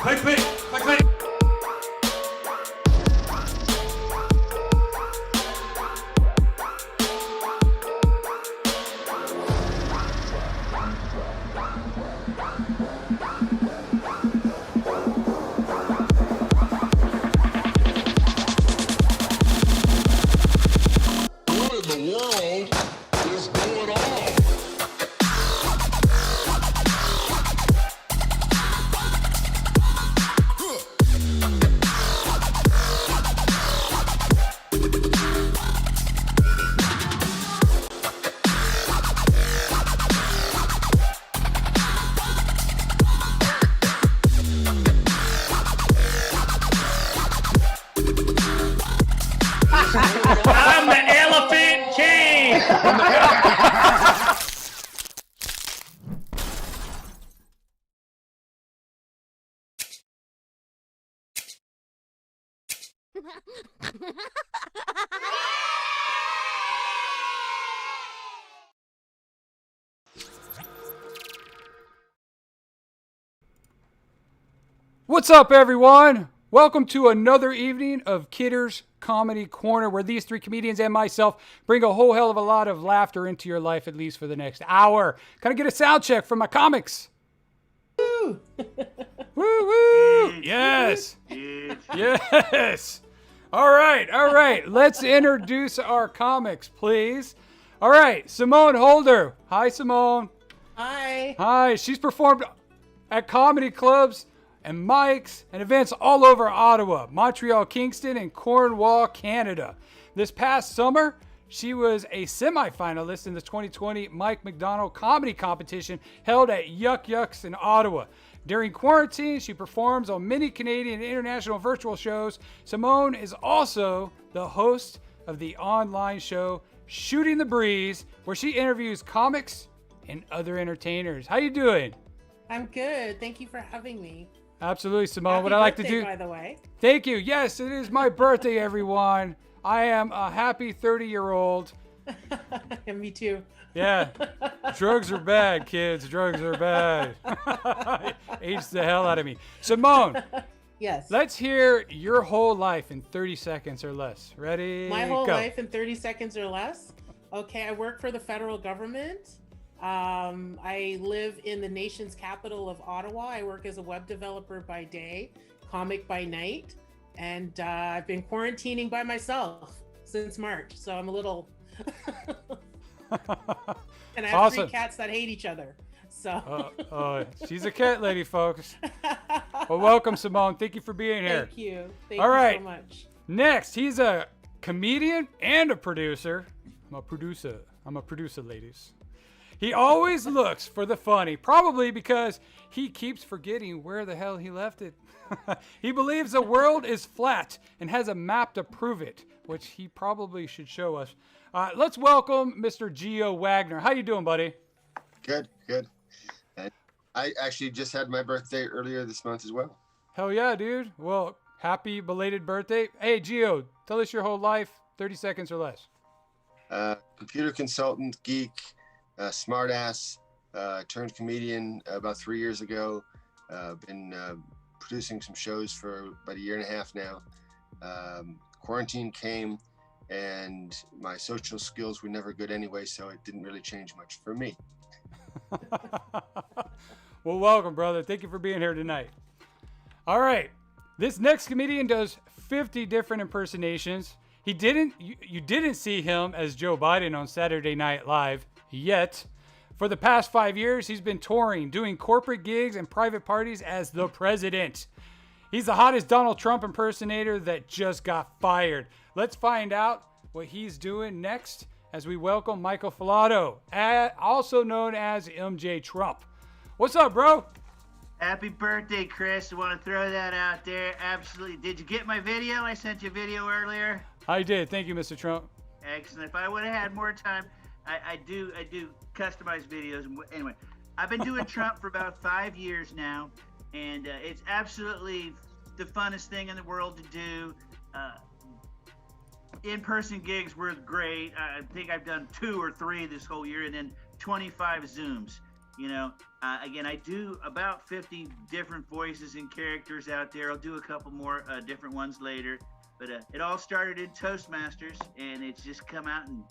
Click, click, click, click. I'm the Elephant King! What's up, everyone? Welcome to another evening of Kidder's Comedy Corner, where these three comedians and myself bring a whole hell of a lot of laughter into your life, at least for the next hour. Can I get a sound check from my comics? Woo! Woo woo! Yes! Yes! All right. Let's introduce our comics, please. All right, Simone Holder. Hi, Simone. Hi. Hi. She's performed at comedy clubs and mics and events all over Ottawa, Montreal, Kingston, and Cornwall, Canada. This past summer, she was a semifinalist in the 2020 Mike McDonald Comedy Competition held at Yuck Yucks in Ottawa. During quarantine, she performs on many Canadian and international virtual shows. Simone is also the host of the online show Shooting the Breeze, where she interviews comics and other entertainers. How you doing? I'm good. Thank you for having me. Absolutely, Simone. Happy What I like to birthday, do. by the way. Thank you. Yes, it is my birthday, everyone. I am a happy 30-year-old. And me too. Yeah. Drugs are bad, kids. Drugs are bad. Aged the hell out of me. Simone, Yes. let's hear your whole life in 30 seconds or less. Ready? My whole Go. life in 30 seconds or less. Okay, I work for the federal government. I live in the nation's capital of Ottawa. I work as a web developer by day, comic by night, and I've been quarantining by myself since March. So I'm a little... And I have Awesome. three cats that hate each other. So She's a cat lady, folks. Well, welcome, Simone. Thank you for being here. Thank you. Thank All you right. so much. Next, he's a comedian and a producer. I'm a producer, ladies. He always looks for the funny, probably because he keeps forgetting where the hell he left it. He believes the world is flat and has a map to prove it, which he probably should show us. Let's welcome Mr. Geo Wagner. How you doing, buddy? Good. And I actually just had my birthday earlier this month as well. Hell yeah, dude. Well, happy belated birthday. Hey, Geo, tell us your whole life, 30 seconds or less. Computer consultant, geek, smartass, turned comedian about 3 years ago. Been producing some shows for about a year and a half now. Quarantine came and my social skills were never good anyway, so it didn't really change much for me. Well, welcome, brother. Thank you for being here tonight. All right. This next comedian does 50 different impersonations. You didn't see him as Joe Biden on Saturday Night Live yet. For the past 5 years, he's been touring, doing corporate gigs and private parties as the president. He's the hottest Donald Trump impersonator that just got fired. Let's find out what he's doing next as we welcome Michael Falato, also known as MJ Trump. What's up, bro? Happy birthday, Chris. I want to throw that out there. Absolutely. Did you get my video? I sent you a video earlier. I did. Thank you, Mr. Trump. Excellent. If I would have had more time, I do customized videos. Anyway, I've been doing Trump for about 5 years now, and it's absolutely the funnest thing in the world to do. In-person gigs were great. I think I've done 2 or 3 this whole year, and then 25 Zooms. You know, again, I do about 50 different voices and characters out there. I'll do a couple more different ones later. But it all started in Toastmasters, and it's just come out, and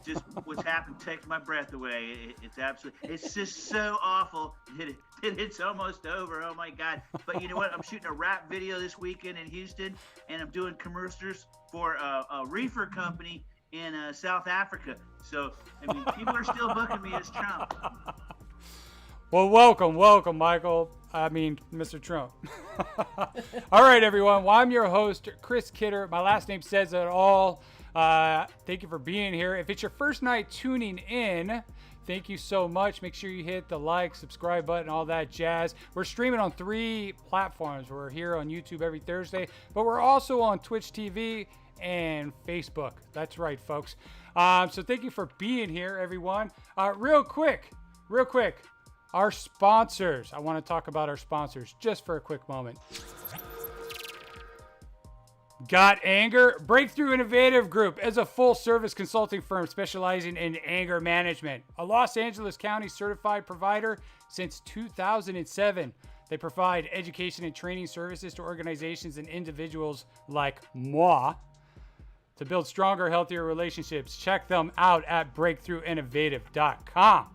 just what's happened takes my breath away. It's just so awful that it's almost over. Oh my God! But you know what? I'm shooting a rap video this weekend in Houston, and I'm doing commercials for a reefer company in South Africa. So I mean, people are still booking me as Trump. Well, welcome, Michael. Mr. Trump. All right, everyone. Well, I'm your host, Chris Kidder. My last name says it all. Thank you for being here. If it's your first night tuning in, thank you so much. Make sure you hit the like, subscribe button, all that jazz. We're streaming on 3 platforms. We're here on YouTube every Thursday, but we're also on Twitch TV and Facebook. That's right, folks. So thank you for being here, everyone. Real quick. Our sponsors. I want to talk about our sponsors just for a quick moment. Got Anger? Breakthrough Innovative Group is a full-service consulting firm specializing in anger management. A Los Angeles County certified provider since 2007. They provide education and training services to organizations and individuals like moi to build stronger, healthier relationships. Check them out at breakthroughinnovative.com.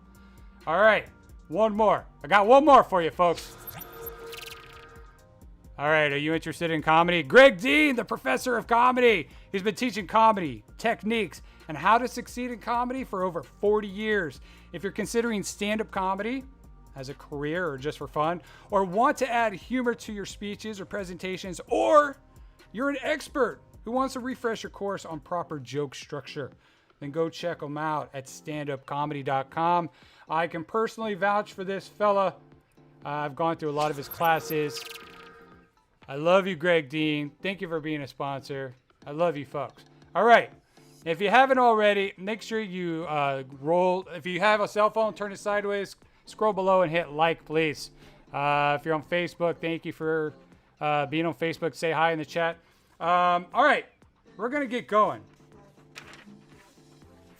All right, one more. I got one more for you, folks. All right, are you interested in comedy? Greg Dean, the professor of comedy. He's been teaching comedy, techniques, and how to succeed in comedy for over 40 years. If you're considering stand-up comedy as a career or just for fun, or want to add humor to your speeches or presentations, or you're an expert who wants to refresh your course on proper joke structure, then go check him out at standupcomedy.com. I can personally vouch for this fella. I've gone through a lot of his classes. I love you, Greg Dean. Thank you for being a sponsor. I love you, folks. All right. If you haven't already, make sure you roll. If you have a cell phone, turn it sideways, scroll below and hit like, please. If you're on Facebook, thank you for being on Facebook. Say hi in the chat. All right. We're going to get going.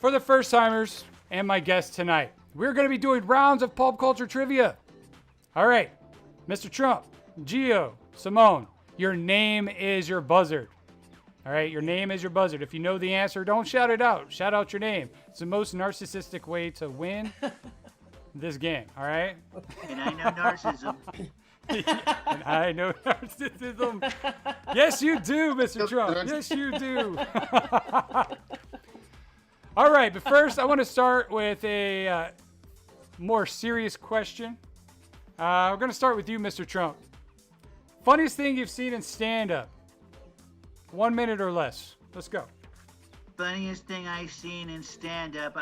For the first timers and my guests tonight, we're going to be doing rounds of pulp culture trivia. All right. Mr. Trump, Geo, Simone, your name is your buzzard. All right, your name is your buzzard. If you know the answer, don't shout it out. Shout out your name. It's the most narcissistic way to win this game, all right? And I know narcissism. And I know narcissism. Yes, you do, Mr. Trump. Yes, you do. All right, but first I want to start with a more serious question. We're going to start with you, Mr. Trump. Funniest thing you've seen in stand-up. 1 minute or less. Let's go. Funniest thing I've seen in stand-up,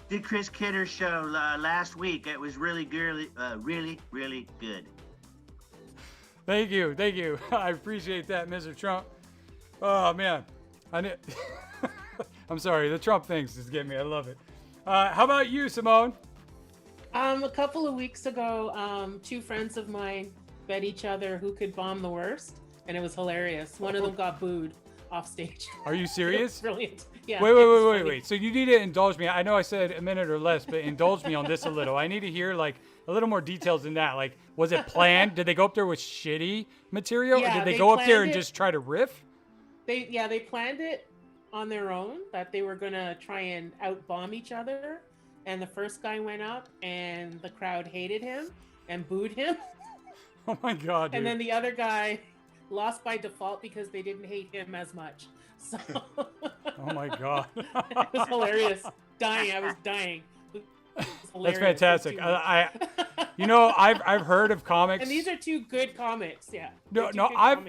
did Chris Kidder show last week. It was really good. Really good. Thank you. Thank you. I appreciate that, Mr. Trump. Oh, man. I'm sorry. The Trump things just get me. I love it. How about you, Simone? A couple of weeks ago, two friends of mine bet each other who could bomb the worst, and it was hilarious. One of them got booed off stage. Are you serious? Brilliant. Yeah. Wait. So you need to indulge me. I know I said a minute or less, but indulge me on this a little. I need to hear like a little more details than that. Like, was it planned? Did they go up there with shitty material, or did they go up there and just try to riff? They planned it on their own, that they were gonna try and out-bomb each other. And the first guy went up, and the crowd hated him and booed him. Oh my God, dude. And then the other guy lost by default because they didn't hate him as much. So oh my God. It was hilarious. I was dying. That's fantastic. I've heard of comics. And these are two good comics, yeah.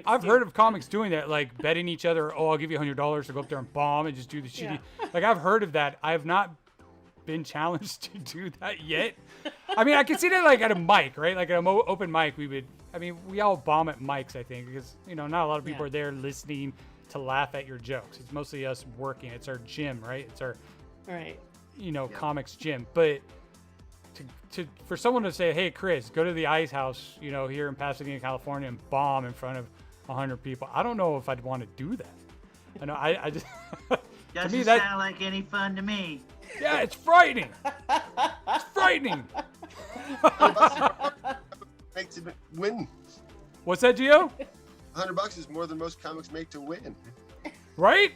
I've heard of comics doing that, like betting each other. Oh, I'll give you $100 to go up there and bomb and just do the shitty. Yeah. Like I've heard of that. I have not been challenged to do that yet. I mean, I can see that like at a mic, right? Like at an open mic, we all bomb at mics, I think, because not a lot of people are there listening to laugh at your jokes. It's mostly us working. It's our gym, right? It's our right. Comics gym. But for someone to say, hey, Chris, go to the Ice House, here in Pasadena, California, and bomb in front of 100 people, I don't know if I'd want to do that. I know, I just doesn't sound like any fun to me. Yeah, it's frightening. It's frightening. Make to win. What's that, Gio? $100 is more than most comics make to win. Right?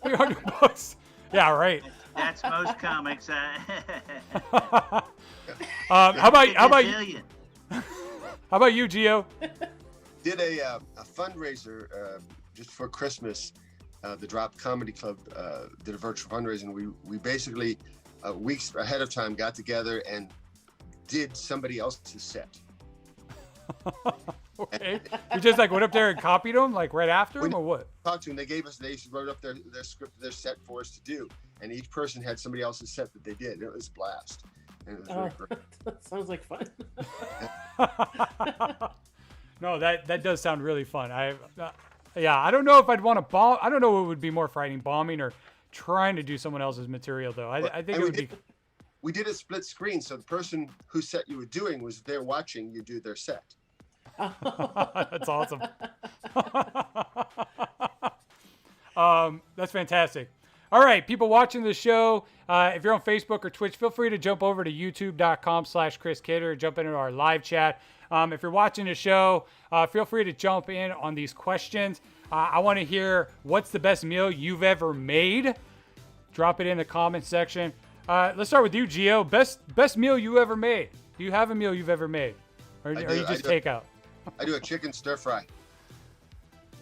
$300. Yeah, right. That's most comics. How about you, Gio? Did a fundraiser just for Christmas. The Drop Comedy Club did a virtual fundraiser, and we basically weeks ahead of time got together and did somebody else's set. Okay. You just like went up there and copied them like right after them, or what? Talked to them. They wrote up their script, their set for us to do, and each person had somebody else's set that they did. It was a blast. And it was really great. That sounds like fun. No, that does sound really fun. I don't know if I'd want to bomb. I don't know what would be more frightening, bombing or trying to do someone else's material, though. I think it would be. We did a split screen, so the person whose set you were doing was there watching you do their set. That's awesome. That's fantastic. All right, people watching the show, if you're on Facebook or Twitch, feel free to jump over to youtube.com/Chris Kidder, jump into our live chat. If you're watching the show, feel free to jump in on these questions. I want to hear what's the best meal you've ever made. Drop it in the comment section. Let's start with you, Geo. Best meal you ever made. Do you have a meal you've ever made? Or you just take out? I do a chicken stir fry.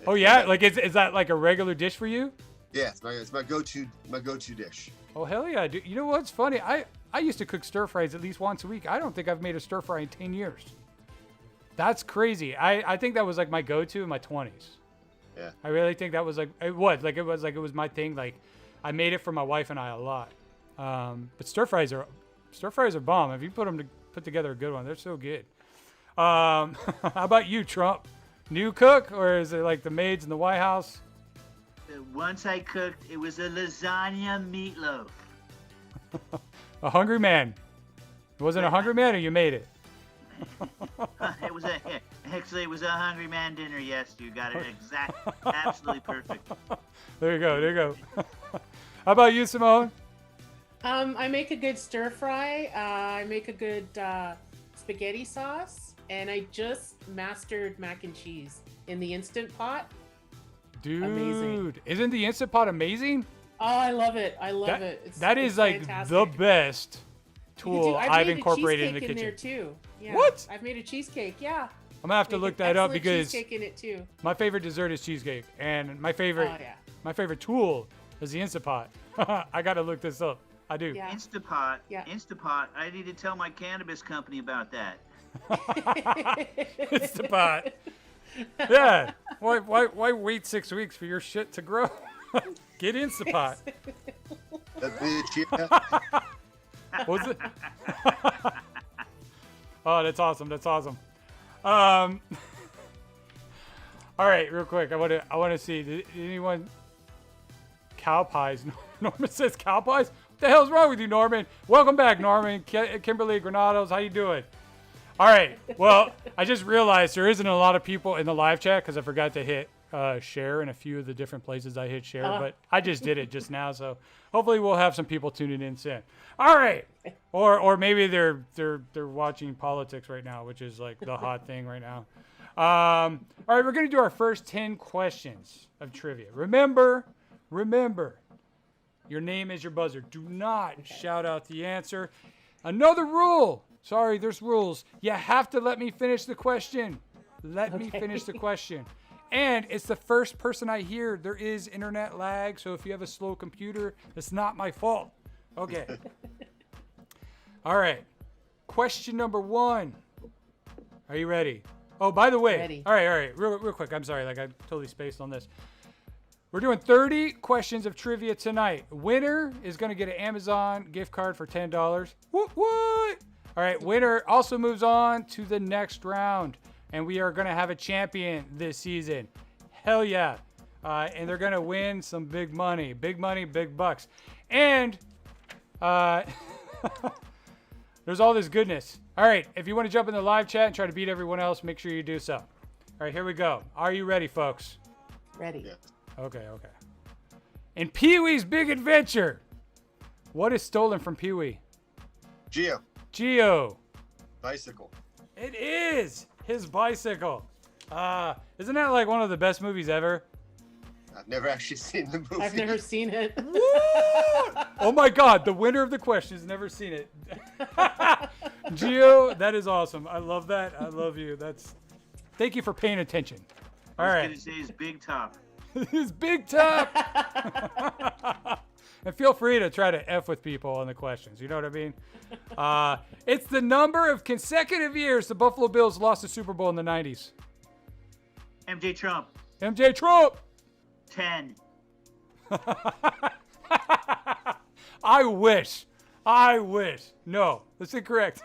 Oh yeah, like is that like a regular dish for you? Yeah, it's my go-to dish. Oh hell yeah, dude. You know what's funny? I used to cook stir fries at least once a week. I don't think I've made a stir fry in 10 years. That's crazy. I think that was like my go-to in my 20s. Yeah. I really think that was like it was my thing. Like I made it for my wife and I a lot. But stir fries are bomb. If you put together a good one, they're so good. How about you, Trump? New cook, or is it like the maids in the White House? Once I cooked, it was a lasagna meatloaf. A hungry man. It wasn't a hungry man, or you made it? It was a hungry man dinner. Yes, you got it absolutely perfect. There you go. How about you, Simone? I make a good stir fry. I make a good spaghetti sauce, and I just mastered mac and cheese in the Instant Pot. Dude, amazing. Isn't the Instant Pot amazing? Oh, I love it. That is it's like fantastic. the best tool I've made incorporated in the cheesecake kitchen. in there too. Yeah. What? I've made a cheesecake. Yeah. I'm gonna have to look that up because cheesecake in it too. my favorite dessert is cheesecake, and my favorite Oh, yeah. tool is the Instant Pot. I gotta look this up. I do. Yeah. Instapot. Yeah. Instapot. I need to tell my cannabis company about that. Instant Pot. Yeah. Why wait 6 weeks for your shit to grow? Get Instant Pot. What was it? Oh, that's awesome. All right, real quick. I want to see. Did anyone? Cow pies. Norman says cow pies. What the hell's wrong with you, Norman? Welcome back, Norman. Kimberly Granados, how you doing? All right. Well, I just realized there isn't a lot of people in the live chat because I forgot to hit share in a few of the different places I hit share, but I just did it just now, so hopefully we'll have some people tuning in soon. All right. Or maybe they're watching politics right now, which is like the hot thing right now. All right, we're going to do our first 10 questions of trivia. Remember, your name is your buzzer. Do not shout out the answer. Another rule. Sorry, there's rules. You have to let me finish the question. Let me finish the question. And it's the first person I hear. There is internet lag, so if you have a slow computer, it's not my fault. Okay. All right. Question number 1. Are you ready? Oh, by the way. Ready. All right. Real quick. I'm sorry. I totally spaced on this. We're doing 30 questions of trivia tonight. Winner is going to get an Amazon gift card for $10. What? All right. Winner also moves on to the next round. And we are going to have a champion this season. Hell yeah. And they're going to win some big money. Big money, big bucks. And there's all this goodness. All right. If you want to jump in the live chat and try to beat everyone else, make sure you do so. All right. Here we go. Are you ready, folks? Ready. Yeah. Okay. In Pee-wee's Big Adventure, what is stolen from Pee-wee? Geo. Bicycle. It is his bicycle. Isn't that like one of the best movies ever? I've never actually seen the movie. I've never seen it. Oh my God, the winner of the question has never seen it. Geo, that is awesome. I love that. I love you. Thank you for paying attention. All right. I was going to say his big top. His big top. And feel free to try to F with people on the questions. You know what I mean? It's the number of consecutive years the Buffalo Bills lost the Super Bowl in the 90s. MJ Trump. MJ Trump. 10. I wish. No, that's incorrect.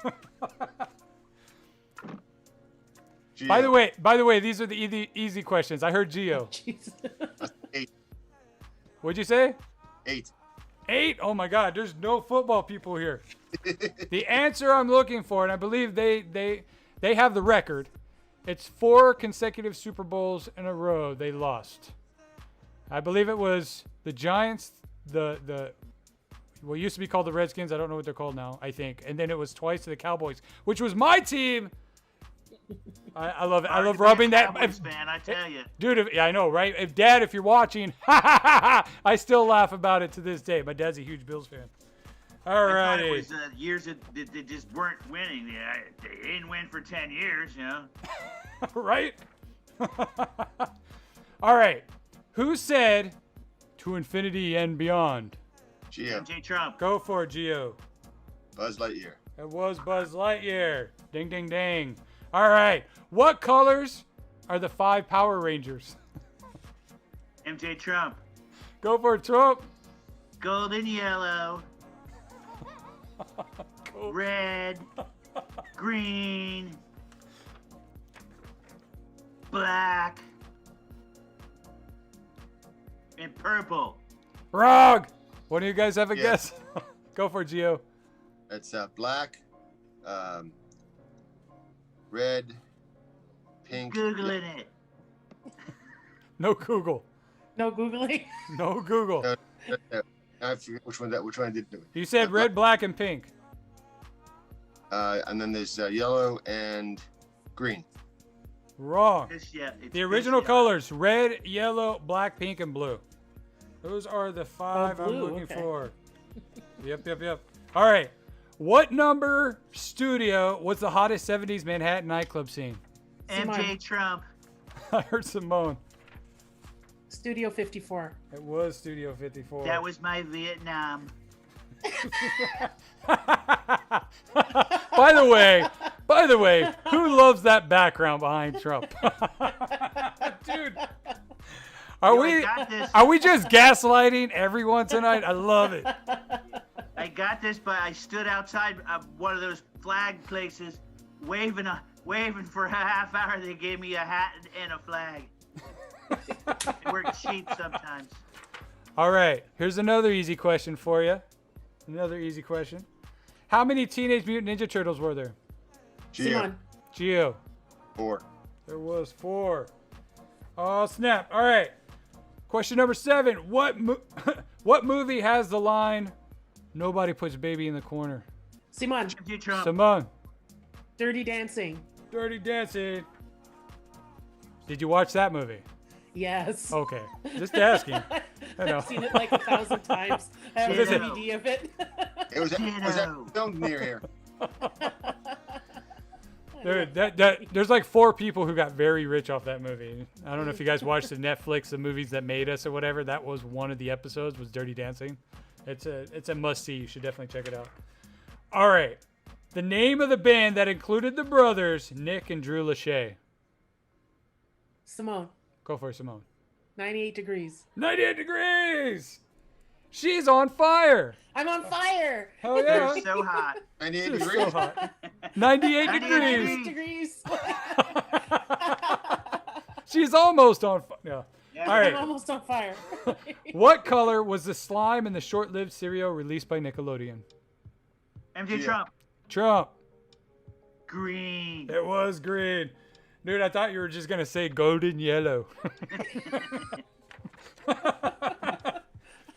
Geo. By the way, these are the easy questions. I heard Geo. Jesus. 8. What'd you say? 8. 8? Oh my God, there's no football people here. The answer I'm looking for, and I believe they have the record. It's 4 consecutive Super Bowls in a row they lost. I believe it was the Giants the what used to be called the Redskins. I don't know what they're called now, I think. And then it was twice to the Cowboys, which was my team. I love it. I love rubbing that. Cowboys fan, I tell you. Dude, yeah, I know, right? Dad, if you're watching, I still laugh about it to this day. My dad's a huge Bills fan. All I right. thought it was years that they just weren't winning. They didn't win for 10 years, you know. Right? All right. Who said to infinity and beyond? Geo. MJ Trump. Go for it, Geo. Buzz Lightyear. It was Buzz Lightyear. Ding, ding, ding. All right. What colors are the 5 Power Rangers? MJ Trump. Go for it, Trump. Golden yellow. Red. Green. Black. And purple. Wrong. One of you guys have a Yeah. guess? Go for it, Geo. It's black, red, pink. Googling it. No Google. No Googling. No Google. I forget which one I did do. You said red, black, and pink. And then there's yellow and green. Wrong. It's The original this yellow. colors: red, yellow, black, pink, and blue. Those are the 5 I'm blue, looking okay. for. Yep. All right. What number studio was the hottest 70s Manhattan nightclub scene? MJ Trump. I heard Simone. Studio 54. It was Studio 54. That was my Vietnam. By the way, who loves that background behind Trump? Dude. I got this. Are we just gaslighting everyone tonight? I love it. I got this, but I stood outside one of those flag places, waving for a half hour. They gave me a hat and a flag. It worked cheap sometimes. All right, here's another easy question for you. Another easy question. How many Teenage Mutant Ninja Turtles were there? Geo. Simon. Geo. 4. There was 4. Oh, snap. All right. Question number 7. What movie has the line, "Nobody puts baby in the corner"? Simon. MJ Trump. Simone. Dirty Dancing. Dirty Dancing. Did you watch that movie? Yes. Okay. Just asking. I know. I've seen it like 1,000 times. I have a Ditto. DVD of it. It was Ditto. filmed near here. Dude, there's like 4 people who got very rich off that movie. I don't know if you guys watched the Netflix, the movies that made us or whatever. That was one of the episodes, was Dirty Dancing. It's a must-see. You should definitely check it out. All right. The name of the band that included the brothers, Nick and Drew Lachey. Simone. Go for it, Simone. 98 degrees. 98 degrees! She's on fire! I'm on fire. Hell yeah! They're so hot. 98 She's degrees. so hot. 98 98 degrees! Degrees. She's almost on fire. Yeah. Yeah. All I'm right. almost on fire. What color was the slime in the short-lived cereal released by Nickelodeon? MJ Yeah. Trump. Trump. Green. It was green. Dude, I thought you were just going to say golden yellow.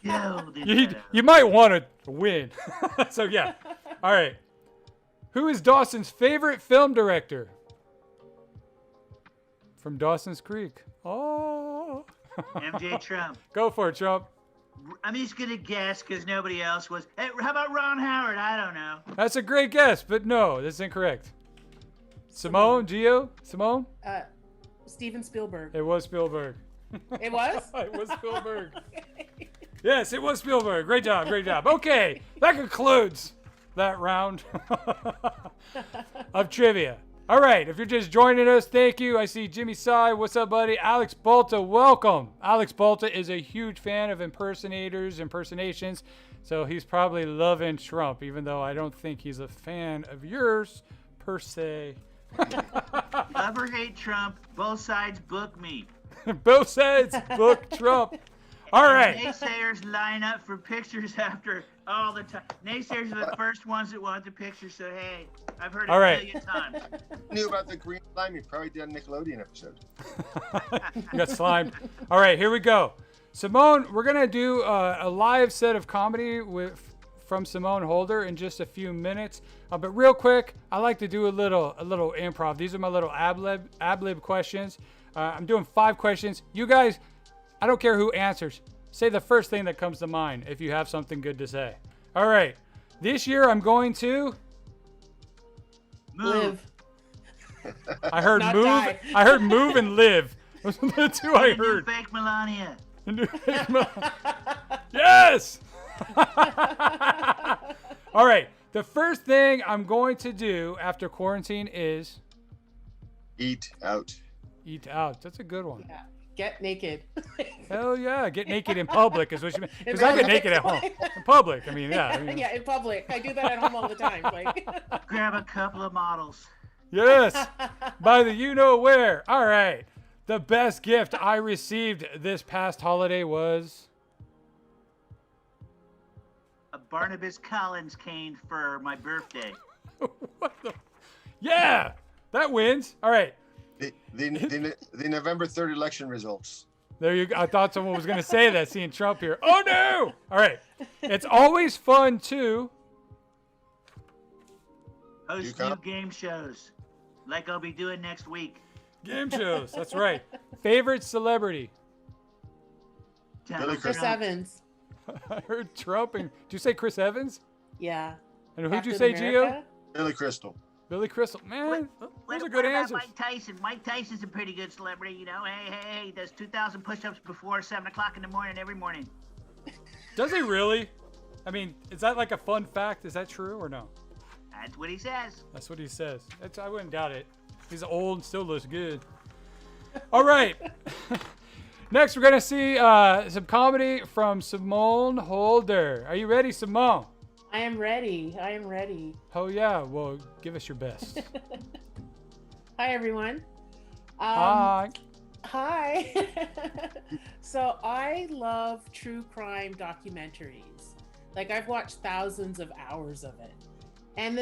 You might want to win. So, yeah. All right. Who is Dawson's favorite film director? From Dawson's Creek. Oh. MJ Trump. Go for it, Trump. I'm just gonna guess because nobody else was. Hey, how about Ron Howard? I don't know. That's a great guess, but no, that's incorrect. Simone, Geo? Simone? Steven Spielberg. It was Spielberg. It was? It was Spielberg. Yes, it was Spielberg. Great job, great job. Okay, that concludes that round of trivia. All right, if you're just joining us, thank you. I see Jimmy Sy. What's up, buddy? Alex Balta, welcome. Alex Balta is a huge fan of impersonations, so he's probably loving Trump, even though I don't think he's a fan of yours, per se. Love or hate Trump, both sides book me. Both sides book Trump. All right. Naysayers line up for pictures after all the time. Naysayers are the first ones that want the picture, so hey, I've heard it All a right. million times. Knew about the green slime. You probably did a Nickelodeon episode. You got slimed. All right, here we go. Simone, we're gonna do a live set of comedy from Simone Holder in just a few minutes. But real quick, I like to do a little improv. These are my little ad lib questions. I'm doing 5 questions. You guys, I don't care who answers. Say the first thing that comes to mind if you have something good to say. All right. This year I'm going to Live. I heard Not move. die. I heard move and live. Those are the two I New heard. fake Melania. Yes. All right. The first thing I'm going to do after quarantine is Eat out. eat out. That's a good one. Yeah. Get naked. Hell yeah. Get naked in public is what you mean. In Because I get public. naked at home. In public. I mean, yeah. I mean, Yeah, in public. I do that at home all the time. Like, Grab a couple of models. Yes. By the you know where. All right. The best gift I received this past holiday was A Barnabas Collins cane for my birthday. what the? Yeah. That wins. All right. The November 3rd election results. There you go. I thought someone was going to say that, seeing Trump here. Oh, no. All right. It's always fun to Host You new come? game shows, like I'll be doing next week. game shows. That's right. Favorite celebrity? Billy Chris Trump. Evans. I heard Trump. And did you say Chris Evans? Yeah. And who'd you Captain say, Geo? America? Billy Crystal. Billy Crystal. Man, those What are good about answers. Mike Tyson? Mike Tyson's a pretty good celebrity, you know. Hey, he does 2,000 push-ups before 7 o'clock in the morning every morning. Does he really? I mean, is that like a fun fact? Is that true or no? That's what he says. That's what he says. I wouldn't doubt it. He's old and still looks good. All right. Next, we're going to see some comedy from Simone Holder. Are you ready, Simone? I am ready. I am ready. Oh, yeah. Well, give us your best. Hi, everyone. Hi. Hi. So I love true crime documentaries. Like, I've watched thousands of hours of it. And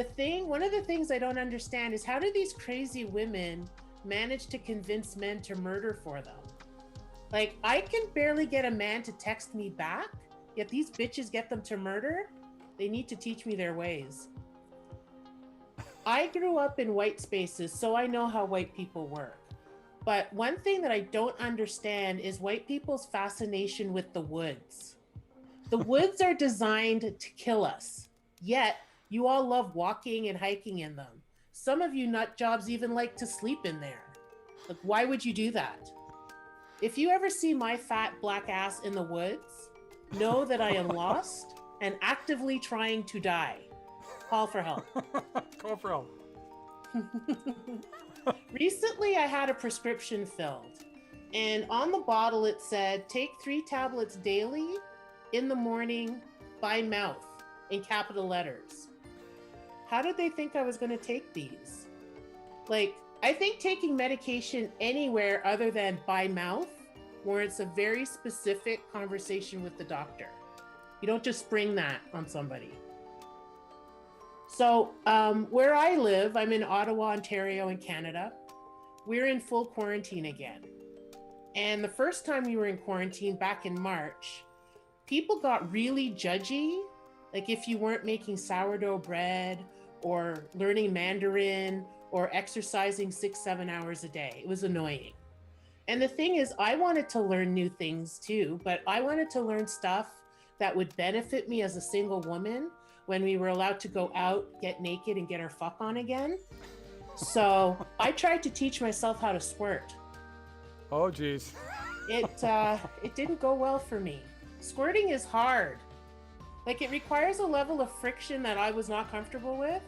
one of the things I don't understand is, how do these crazy women manage to convince men to murder for them? Like, I can barely get a man to text me back, yet these bitches get them to murder. They need to teach me their ways. I grew up in white spaces, so I know how white people work. But one thing that I don't understand is white people's fascination with the woods. The woods are designed to kill us, yet you all love walking and hiking in them. Some of you nut jobs even like to sleep in there. Like, why would you do that? If you ever see my fat black ass in the woods, know that I am lost and actively trying to die. Call for help. Call for help. Recently, I had a prescription filled, and on the bottle it said, take 3 tablets daily in the morning by mouth in capital letters. How did they think I was going to take these? Like, I think taking medication anywhere other than by mouth warrants a very specific conversation with the doctor. You don't just spring that on somebody. So where I live, I'm in Ottawa, Ontario in Canada. We're in full quarantine again. And the first time we were in quarantine back in March, people got really judgy. Like, if you weren't making sourdough bread or learning Mandarin or exercising 6-7 hours a day. It was annoying. And the thing is, I wanted to learn new things too, but I wanted to learn stuff that would benefit me as a single woman when we were allowed to go out, get naked, and get our fuck on again. So I tried to teach myself how to squirt. Oh, geez. It didn't go well for me. Squirting is hard. Like, it requires a level of friction that I was not comfortable with,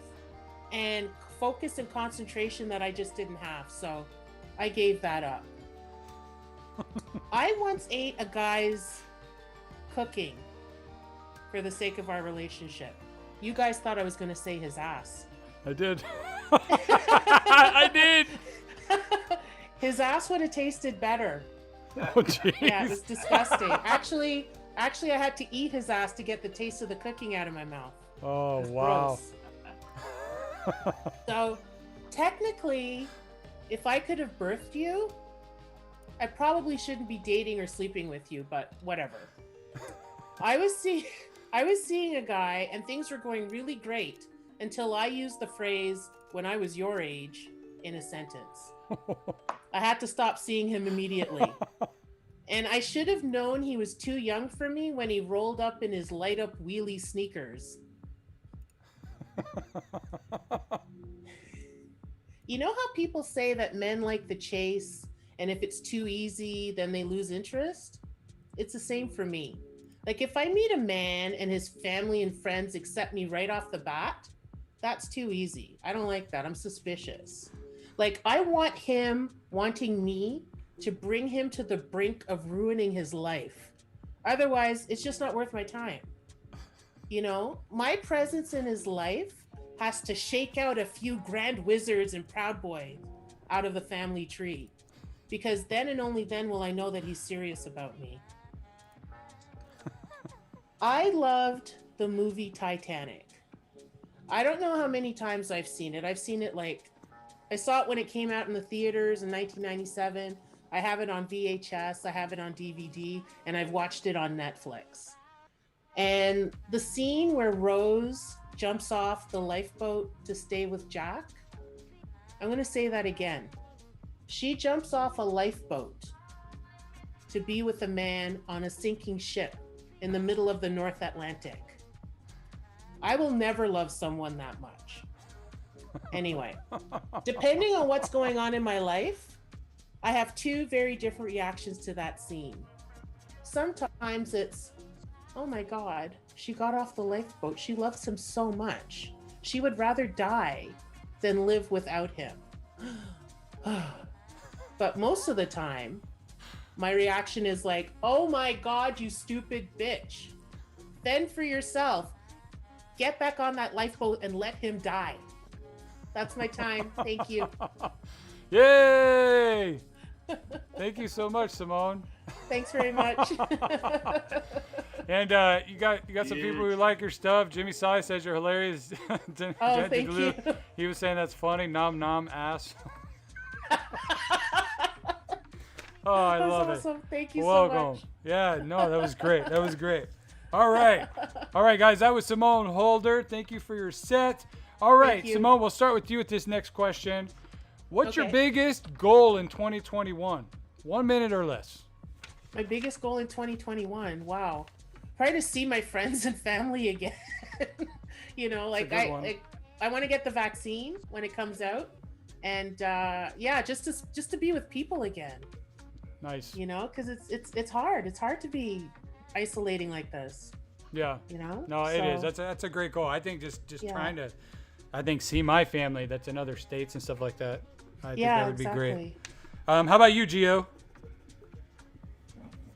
and focus and concentration that I just didn't have. So I gave that up. I once ate a guy's cooking for the sake of our relationship. You guys thought I was going to say his ass. I did. I did. His ass would have tasted better. Oh, jeez. Yeah, it was disgusting. Actually, I had to eat his ass to get the taste of the cooking out of my mouth. Oh, It's wow. gross. So, technically, if I could have birthed you, I probably shouldn't be dating or sleeping with you, but whatever. I was seeing a guy and things were going really great until I used the phrase "when I was your age" in a sentence. I had to stop seeing him immediately. And I should have known he was too young for me when he rolled up in his light up wheelie sneakers. You know how people say that men like the chase, and if it's too easy, then they lose interest? It's the same for me. Like if I meet a man and his family and friends accept me right off the bat, that's too easy. I don't like that. I'm suspicious. Like I want him wanting me to bring him to the brink of ruining his life. Otherwise, it's just not worth my time. You know, my presence in his life has to shake out a few grand wizards and proud boys out of the family tree. Because then and only then will I know that he's serious about me. I loved the movie Titanic. I don't know how many times I've seen it. I've seen it I saw it when it came out in the theaters in 1997. I have it on VHS, I have it on DVD, and I've watched it on Netflix. And the scene where Rose jumps off the lifeboat to stay with Jack, I'm going to say that again. She jumps off a lifeboat to be with a man on a sinking ship in the middle of the North Atlantic. I will never love someone that much. Anyway, depending on what's going on in my life, I have two very different reactions to that scene. Sometimes it's, oh my God, she got off the lifeboat. She loves him so much. She would rather die than live without him. But most of the time, my reaction is like, oh my God, you stupid bitch. Fend for yourself. Get back on that lifeboat and let him die. That's my time. Thank you. Yay! Thank you so much, Simone. Thanks very much. And you got some people who like your stuff. Jimmy Sai says you're hilarious. Oh, thank you. He was saying that's funny. Nom nom ass. Oh, I love awesome. it. Thank you Welcome. so much. Yeah, no, that was great. That was great. All right, guys. That was Simone Holder. Thank you for your set. All right, Simone, we'll start with you with this next question. What's your biggest goal in 2021? 1 minute or less. My biggest goal in 2021. Wow. Probably to see my friends and family again. You know, like I want to get the vaccine when it comes out. And just to be with people again. Nice. You know, because it's hard. It's hard to be isolating like this. Yeah. You know? No, it is. That's a great goal. I think just trying to see my family that's in other states and stuff like that. I think that would be great. How about you, Geo?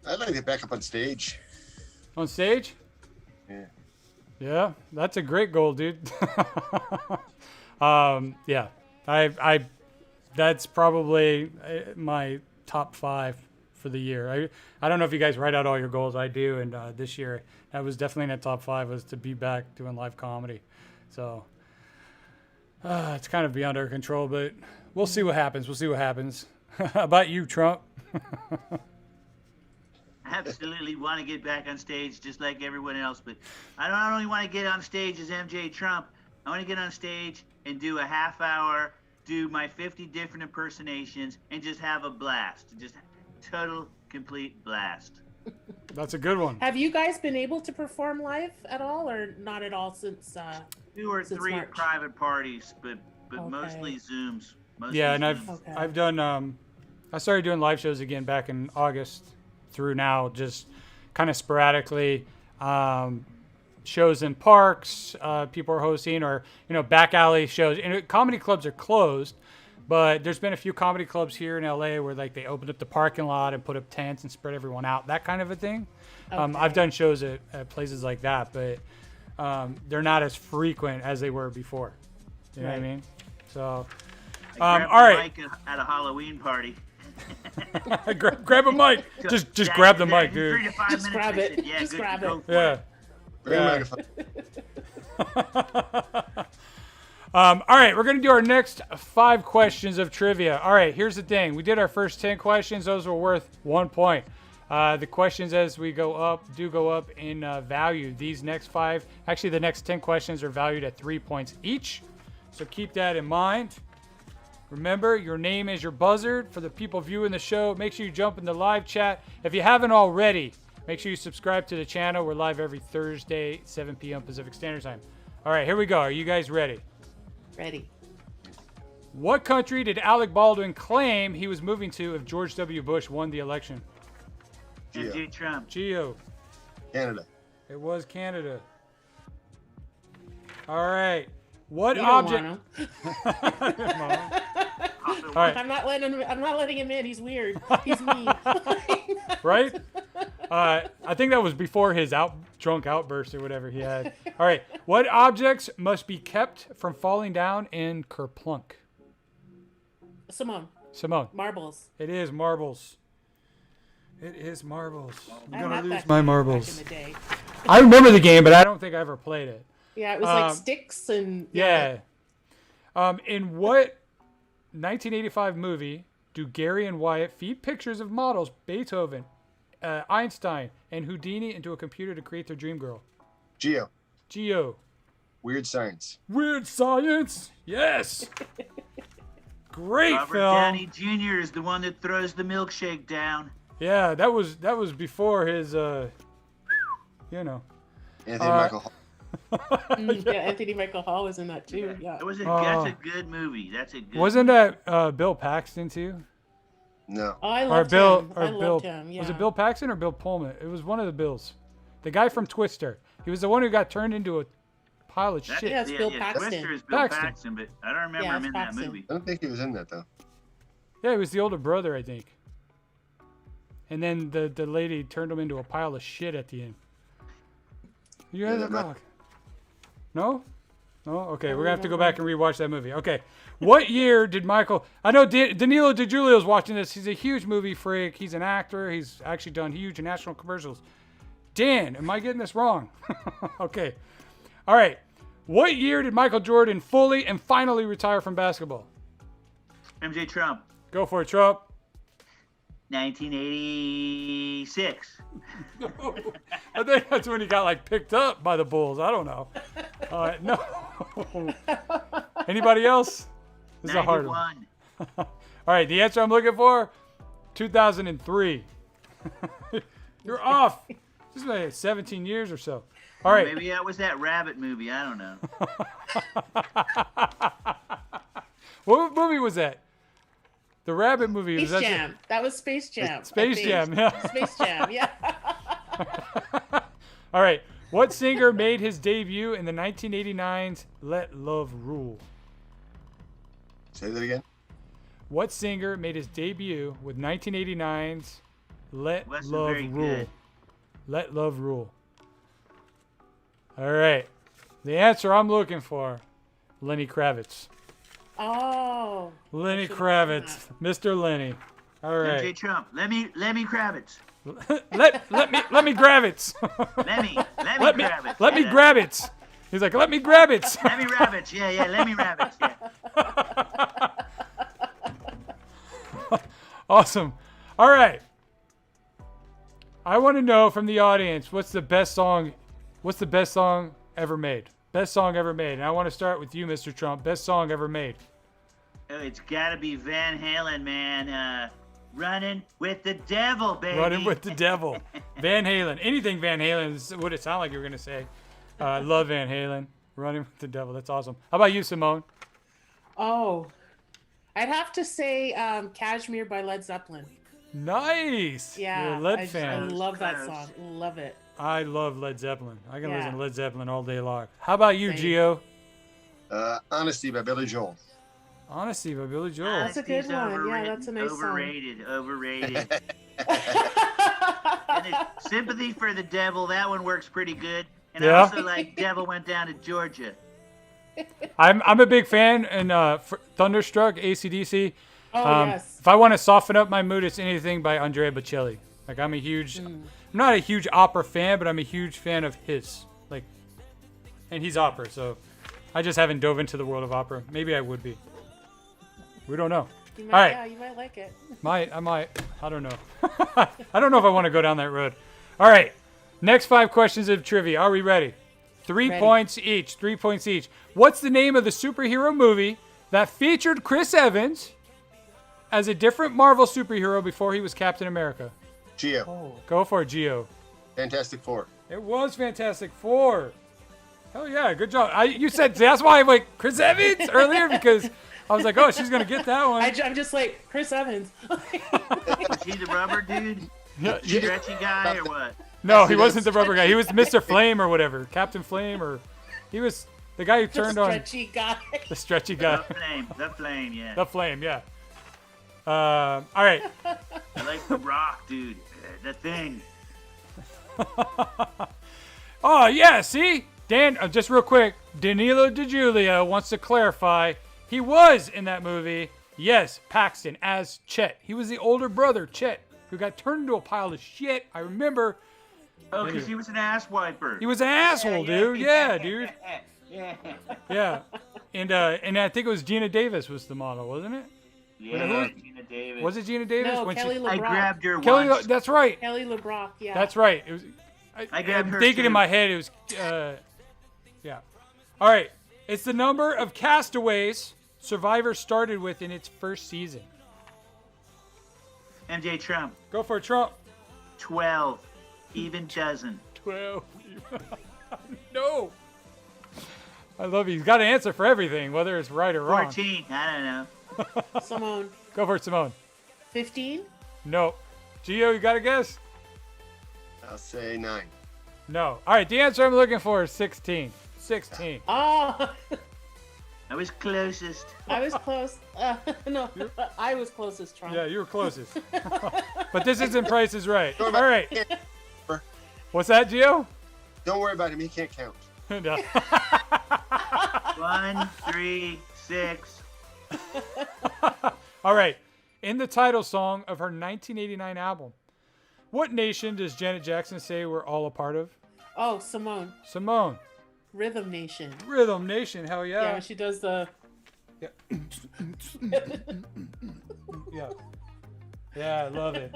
I'd like to get back up on stage. On stage? Yeah. Yeah, that's a great goal, dude. Yeah. I that's probably my top 5 for the year. I don't know if you guys write out all your goals. I do, and this year that was definitely in the top 5 was to be back doing live comedy. So it's kind of beyond our control, but we'll see what happens. How about you, Trump? I absolutely want to get back on stage just like everyone else, but I don't only want to get on stage as MJ Trump. I want to get on stage and do a half hour, do my 50 different impersonations, and just have a blast. Just total, complete blast. That's a good one. Have you guys been able to perform live at all, or not at all since 2 or 3 March? private parties, but mostly Zooms. And I've done I started doing live shows again back in August through now, just kind of sporadically. Shows in parks, people are hosting, or back alley shows. And comedy clubs are closed, but there's been a few comedy clubs here in LA where they opened up the parking lot and put up tents and spread everyone out, that kind of a thing. I've done shows at places like that, but they're not as frequent as they were before. You know what I mean? So, all right. Mic at a Halloween party. grab a mic. Just grab the mic, dude. 3 to 5 minutes. grab it. Yeah, Just good grab to go it. for Yeah. Bring a microphone. All right, we're going to do our next 5 questions of trivia. All right, here's the thing. We did our first 10 questions. Those were worth 1 point. The questions as we go up in value. These next 5, actually the next 10 questions are valued at 3 points each. So keep that in mind. Remember, your name is your buzzard. For the people viewing the show, make sure you jump in the live chat. If you haven't already, make sure you subscribe to the channel. We're live every Thursday, 7 p.m. Pacific Standard Time. All right, here we go. Are you guys ready? Ready. What country did Alec Baldwin claim he was moving to if George W. Bush won the election? MJ Trump. Geo. Canada. It was Canada. All right. What You don't object? want him. All right. I'm not letting him in. He's weird. He's mean. Right? I think that was before his drunk outburst or whatever he had. All right. What objects must be kept from falling down in Kerplunk? Simone. Marbles. It is marbles. It is marbles. I'm I gonna had lose that my game marbles. Back in the day. I remember the game, but I don't think I ever played it. Yeah, it was like sticks and. Yeah. In what 1985 movie do Gary and Wyatt feed pictures of models, Beethoven, Einstein, and Houdini into a computer to create their dream girl? Geo. Weird Science. Yes. Great Robert film. Downey Jr. is the one that throws the milkshake down. Yeah, that was before his Anthony Michael Hall. Yeah, Anthony Michael Hall was in that too. Yeah. That's a good movie. That's a good. Wasn't that Bill Paxton too? No. Oh, I Or loved Bill him. or I Bill loved him. Yeah. Was it Bill Paxton or Bill Pullman? It was one of the Bills. The guy from Twister. He was the one who got turned into a pile of shit. Yeah, it's Bill Paxton. Twister is Bill Paxton. Paxton, but I don't remember Yeah, him it's in Paxton. that movie. I don't think he was in that though. Yeah, he was the older brother, I think. And then the lady turned him into a pile of shit at the end. You had Yeah, that that dog? No? No? Okay, we're going to have to go back and rewatch that movie. Okay. What year did Michael... I know Danilo DiGiulio's watching this. He's a huge movie freak. He's an actor. He's actually done huge national commercials. Dan, am I getting this wrong? Okay. All right. What year did Michael Jordan fully and finally retire from basketball? MJ Trump. Go for it, Trump. 1986. I think that's when he got like picked up by the Bulls. I don't know. No. Anybody else? This is a hard one. 91. All right, the answer I'm looking for, 2003. You're off. This is like 17 years or so. All right. Maybe that was that Rabbit movie. I don't know. What movie was that? The Rabbit movie. Space was that Jam. That was Space Jam. Space I think. Jam, yeah. Space Jam, yeah. All right. What singer made his debut in the 1989's Let Love Rule? Say that again. What singer made his debut with 1989's Let Wasn't Love very Rule? good. Let Love Rule. All right. The answer I'm looking for, Lenny Kravitz. Oh. Lenny should've Kravitz. Mr. Lenny. All MJ right. Trump. Let me Kravitz. let me grab it. Let me grab it. Let me grab it. He's like, let me grab it. Let me rabbits. Yeah. Let me rabbits. Yeah. Awesome. All right. I want to know from the audience, what's the best song ever made? Best song ever made. And I want to start with you, Mr. Trump. Best song ever made. Oh, it's got to be Van Halen, man. Running with the devil, baby. Running with the Devil. Van Halen. Anything Van Halen is what it sounded like you were going to say. I love Van Halen. Running with the Devil. That's awesome. How about you, Simone? Oh. I'd have to say Cashmere by Led Zeppelin. Nice. Yeah. You're a Led I fan. love that Close. song. Love it. I love Led Zeppelin. I can Yeah. listen to Led Zeppelin all day long. How about you, Same. Geo? Honesty by Billy Joel. Honesty by Billy Joel. That's a good Honesty's one. Yeah, overrated. that's a nice song. Overrated. And the Sympathy for the Devil, that one works pretty good. And I Yeah. also like Devil Went Down to Georgia. I'm a big fan and Thunderstruck, AC/DC. Oh, yes. If I want to soften up my mood, it's anything by Andrea Bocelli. Like I'm not a huge opera fan, but I'm a huge fan of his. Like, and he's opera, so I just haven't dove into the world of opera. Maybe I would be. We don't know. You might, All right. Yeah, you might like it. I might. I don't know. I don't know if I want to go down that road. All right. Next 5 questions of trivia. Are we ready? 3 Ready. points each. 3 points each. What's the name of the superhero movie that featured Chris Evans as a different Marvel superhero before he was Captain America? Geo. Oh. Go for it, Geo. Fantastic Four. It was Fantastic Four. Hell yeah, good job. You said that's why I went Chris Evans earlier, because I was like, oh, she's gonna get that one. I'm just like Chris Evans. Is he the rubber dude? Yeah, Stretchy guy or what? no, he wasn't the rubber guy. He was Mr. Flame or whatever, Captain Flame, or he was the guy who turned on Stretchy guy. the stretchy guy. The flame, yeah. The Flame, yeah. All right. I like the rock, dude. The thing. Oh yeah, see, Dan. Just real quick, Danilo DiGiulio wants to clarify he was in that movie. Yes, Paxton as Chet. He was the older brother, Chet, who got turned into a pile of shit. I remember. Oh, because he was an ass wiper. He was an asshole, dude. Yeah, dude. Yeah. Yeah. And I think it was Gina Davis was the model, wasn't it? Yeah, Gina Davis. Was it Gina Davis? No, When Kelly I LeBrock. grabbed her Kelly, once. that's right. Kelly LeBrock, yeah. That's right. It was. I grabbed I'm her thinking too. in my head it was. Yeah. All right. It's the number of castaways Survivor started with in its first season. MJ Trump. Go for it, Trump. 12. Even dozen. 12. No. I love you. He's got an answer for everything, whether it's right or wrong. 14. I don't know. Simone. Go for it, Simone. 15? No. Gio, you got a guess? I'll say 9. No. All right. The answer I'm looking for is 16. 16. Oh, I was closest. I was close. No, I was closest, Trump. Yeah, you were closest. But this isn't Price is Right. All right. What's that, Gio? Don't worry about him. He can't count. No. 1, 3, 6. All right. In the title song of her 1989 album, what nation does Janet Jackson say we're all a part of? Oh, Simone. Simone. Rhythm Nation. Rhythm Nation. Hell Yeah, yeah. when she does the. Yeah. Yeah. Yeah, I love it.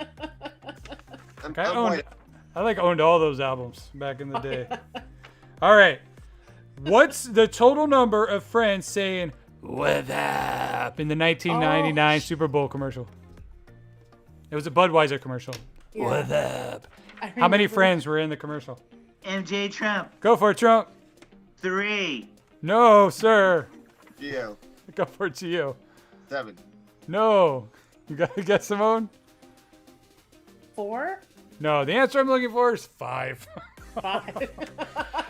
I owned all those albums back in the day. All right. What's the total number of friends saying "What up" in the 1999 Super Bowl commercial? It was a Budweiser commercial. Yeah. What up? I How many remember- friends were in the commercial? MJ Trump. Go for it, Trump. 3. No, sir. Geo. Go for it, Gio. 7. No. You got to guess, Simone? 4? No, the answer I'm looking for is 5. 5.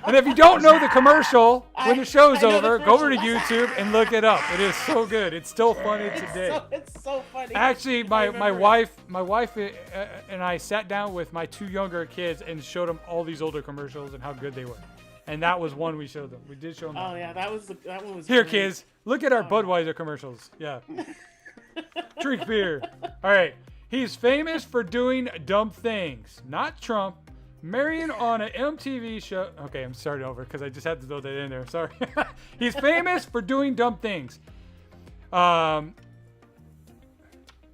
And if you don't know the commercial when the show's I know the over, go over to commercial. YouTube and look it up. It is so good. It's still funny today. It's so funny. Actually, I my remember wife and I sat down with my 2 younger kids and showed them all these older commercials and how good they were. And that was one we showed them. We did show them. Oh yeah, that one was. Here, great. kids, look at our Budweiser commercials. Yeah. Drink beer. All right. He's famous for doing dumb things. Not Trump. Marrying on an MTV show. Okay, I'm starting over because I just had to throw that in there. Sorry. He's famous for doing dumb things. Why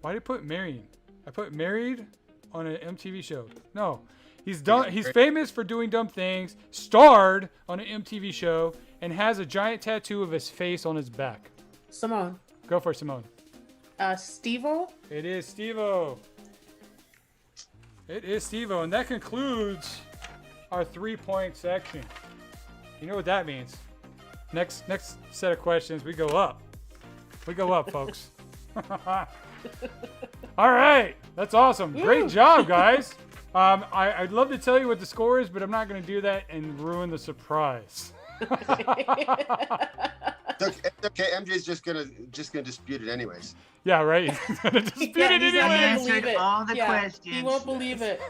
did I put marrying? I put married on an MTV show. No. He's famous for doing dumb things, starred on an MTV show, and has a giant tattoo of his face on his back. Simone. Go for it, Simone. Steve-O. It is Steve-O. It is Steve-O. And that concludes our 3-point section. You know what that means. Next set of questions, we go up. We go up, folks. All right. That's awesome. Great job, guys. I'd love to tell you what the score is, but I'm not going to do that and ruin the surprise. It's okay. MJ's just gonna dispute it anyways. Yeah, right. He's going to dispute it he's not anyway. gonna believe it. all the Yeah, questions. He won't believe it.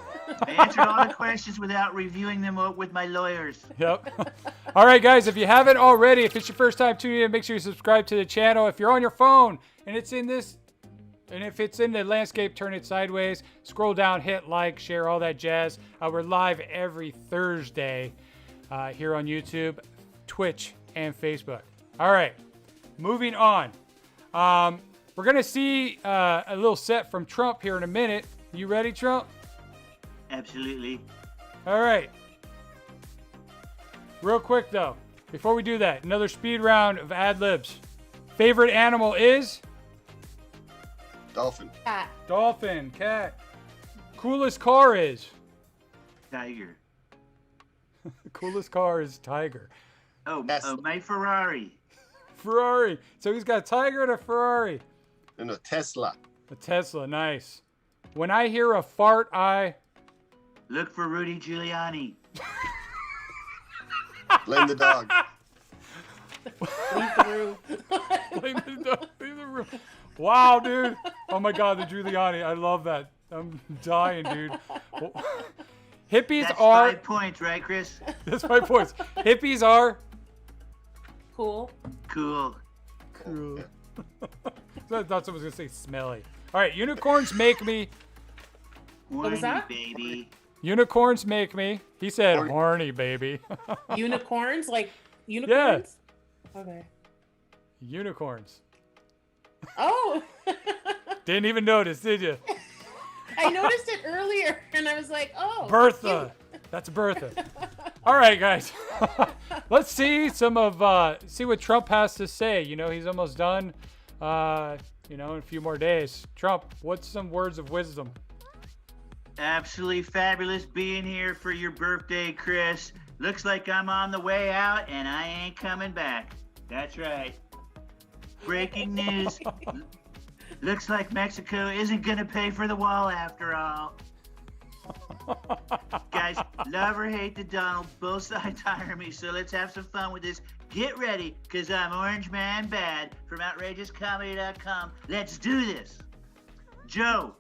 I answered all the questions without reviewing them with my lawyers. Yep. All right, guys, if you haven't already, if it's your first time tuning in, make sure you subscribe to the channel. If you're on your phone and it's in this, and if it's in the landscape, turn it sideways. Scroll down, hit like, share, all that jazz. We're live every Thursday here on YouTube, Twitch, and Facebook. All right, moving on. We're gonna see a little set from Trump here in a minute. You ready, Trump? Absolutely. All right. Real quick though, before we do that, another speed round of ad libs. Favorite animal is? Dolphin. Cat. Dolphin, cat. Coolest car is? Tiger. Coolest car is tiger. Oh, Yes. my Ferrari. Ferrari. So he's got a tiger and a Ferrari. And a Tesla. A Tesla, nice. When I hear a fart, I... Look for Rudy Giuliani. Blame the dog. Leave the room. Leave the room. Wow, dude. Oh my God, the Giuliani. I love that. I'm dying, dude. Hippies That's are... 5 points, right, Chris? That's my points. Hippies are... Cool. Cool. Cool. I thought someone was going to say smelly. All right, unicorns make me... was Horny, that? baby. Unicorns make me... He said Horny. horny, baby. Unicorns? Like unicorns? Okay. Unicorns. Oh! Didn't even notice, did you? I noticed it earlier and I was like, oh. Bertha. That's Bertha. All right, guys. Let's see see what Trump has to say. You know, he's almost done. In a few more days. Trump, what's some words of wisdom? Absolutely fabulous being here for your birthday, Chris. Looks like I'm on the way out and I ain't coming back. That's right. Breaking news. Looks like Mexico isn't gonna pay for the wall after all. Guys, love or hate the Donald, both sides tire me, so let's have some fun with this. Get ready, because I'm Orange Man Bad from OutrageousComedy.com. Let's do this. Joe,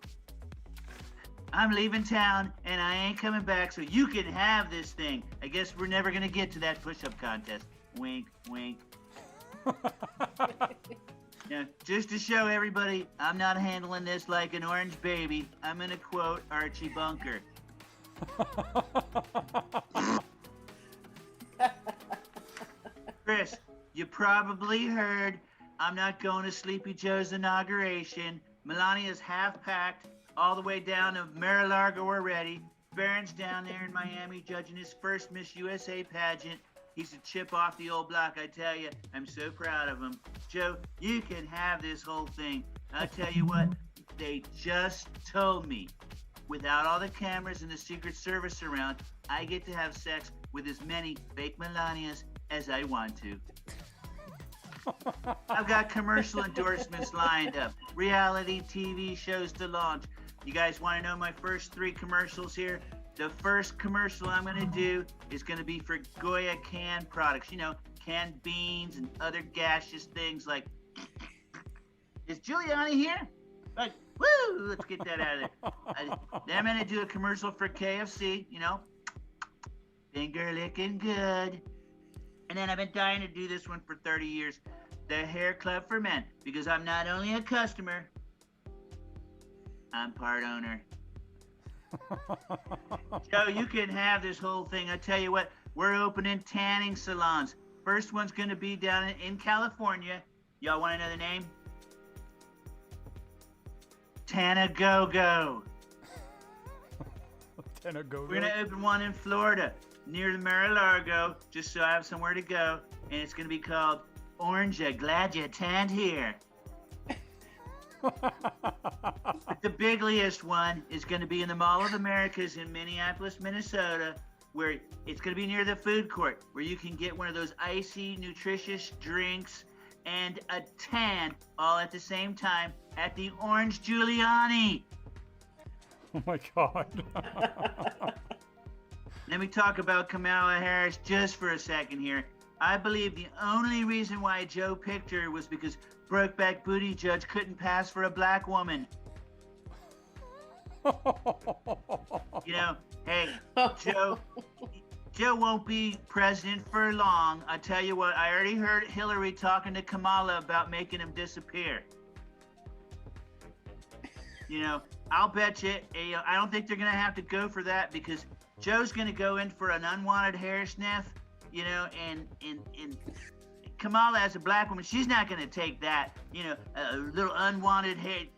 I'm leaving town, and I ain't coming back, so you can have this thing. I guess we're never going to get to that push-up contest. Wink, wink. Now, just to show everybody, I'm not handling this like an orange baby. I'm going to quote Archie Bunker. Chris, you probably heard I'm not going to Sleepy Joe's inauguration. Melania's half-packed all the way down to Mar-a-Lago already. Barron's down there in Miami judging his first Miss USA pageant. He's a chip off the old block, I tell you. I'm so proud of him. Joe, you can have this whole thing. I'll tell you what, they just told me, without all the cameras and the Secret Service around, I get to have sex with as many fake Melanias as I want to. I've got commercial endorsements lined up, reality TV shows to launch. You guys want to know my first 3 commercials here? The first commercial I'm going to do is going to be for Goya canned products. You know, canned beans and other gaseous things like, is Giuliani here? Like, woo, let's get that out of there. Then I'm going to do a commercial for KFC, you know, finger licking good. And then I've been dying to do this one for 30 years, the Hair Club for Men, because I'm not only a customer, I'm part owner. Joe, you can have this whole thing. I tell you what, we're opening tanning salons. First one's going to be down in California. Y'all want to know the name? Tanagogo. Tanagogo. We're going to open one in Florida near the Mar-a-Lago, just so I have somewhere to go. And it's going to be called Orange, glad you tanned here. The bigliest one is going to be in the Mall of Americas in Minneapolis, Minnesota, where it's going to be near the food court, where you can get one of those icy, nutritious drinks and a tan all at the same time at the Orange Giuliani. Oh my God. Let me talk about Kamala Harris just for a second here. I believe the only reason why Joe picked her was because Brokeback Booty Judge couldn't pass for a black woman. You know, hey, Joe won't be president for long. I tell you what, I already heard Hillary talking to Kamala about making him disappear. You know, I'll bet you, I don't think they're going to have to go for that because Joe's going to go in for an unwanted hair sniff, you know, and Kamala as a black woman, she's not gonna take that, a little unwanted head,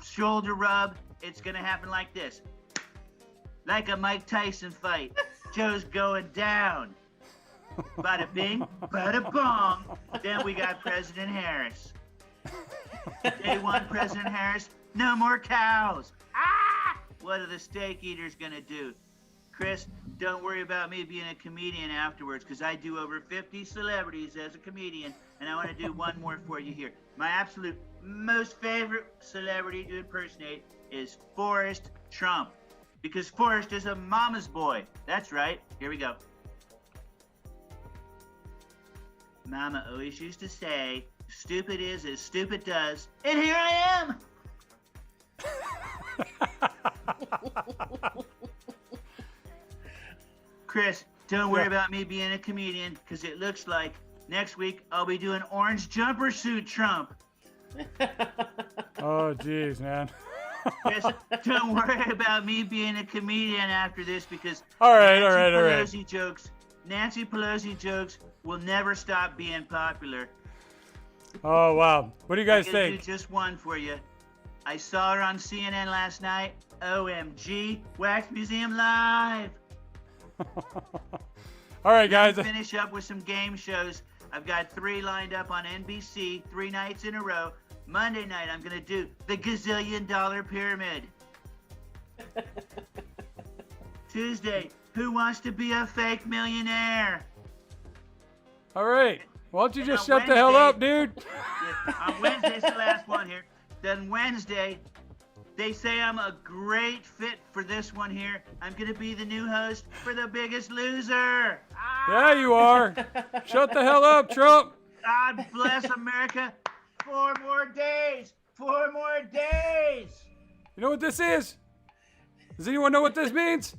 shoulder rub. It's gonna happen like this. Like a Mike Tyson fight. Joe's going down. Bada bing, bada bong. Then we got President Harris. Day one, President Harris, no more cows. Ah! What are the steak eaters gonna do? Chris, don't worry about me being a comedian afterwards, because I do over 50 celebrities as a comedian, and I want to do one more for you here. My absolute most favorite celebrity to impersonate is Forrest Trump, because Forrest is a mama's boy. That's right. Here we go. Mama always used to say, stupid is as stupid does, and here I am. Chris, don't worry about me being a comedian, because it looks like next week I'll be doing orange jumper suit Trump. Oh, jeez, man. Chris, don't worry about me being a comedian after this, because All right. Nancy Pelosi jokes will never stop being popular. Oh, wow. What do you guys I'm gonna think? do just one for you. I saw her on CNN last night. OMG, Wax Museum Live. All right, guys. Finish up with some game shows. I've got 3 lined up on NBC, 3 nights in a row. Monday night, I'm going to do the Gazillion Dollar Pyramid. Tuesday, Who Wants to Be a Fake Millionaire? All right. Why don't you And just on shut the hell up, Wednesday- dude? Yeah, on Wednesday's the last one here. Then Wednesday, they say I'm a great fit for this one here. I'm going to be the new host for The Biggest Loser. Yeah, you are. Shut the hell up, Trump. God bless America. 4 more days. 4 more days. You know what this is? Does anyone know what this means?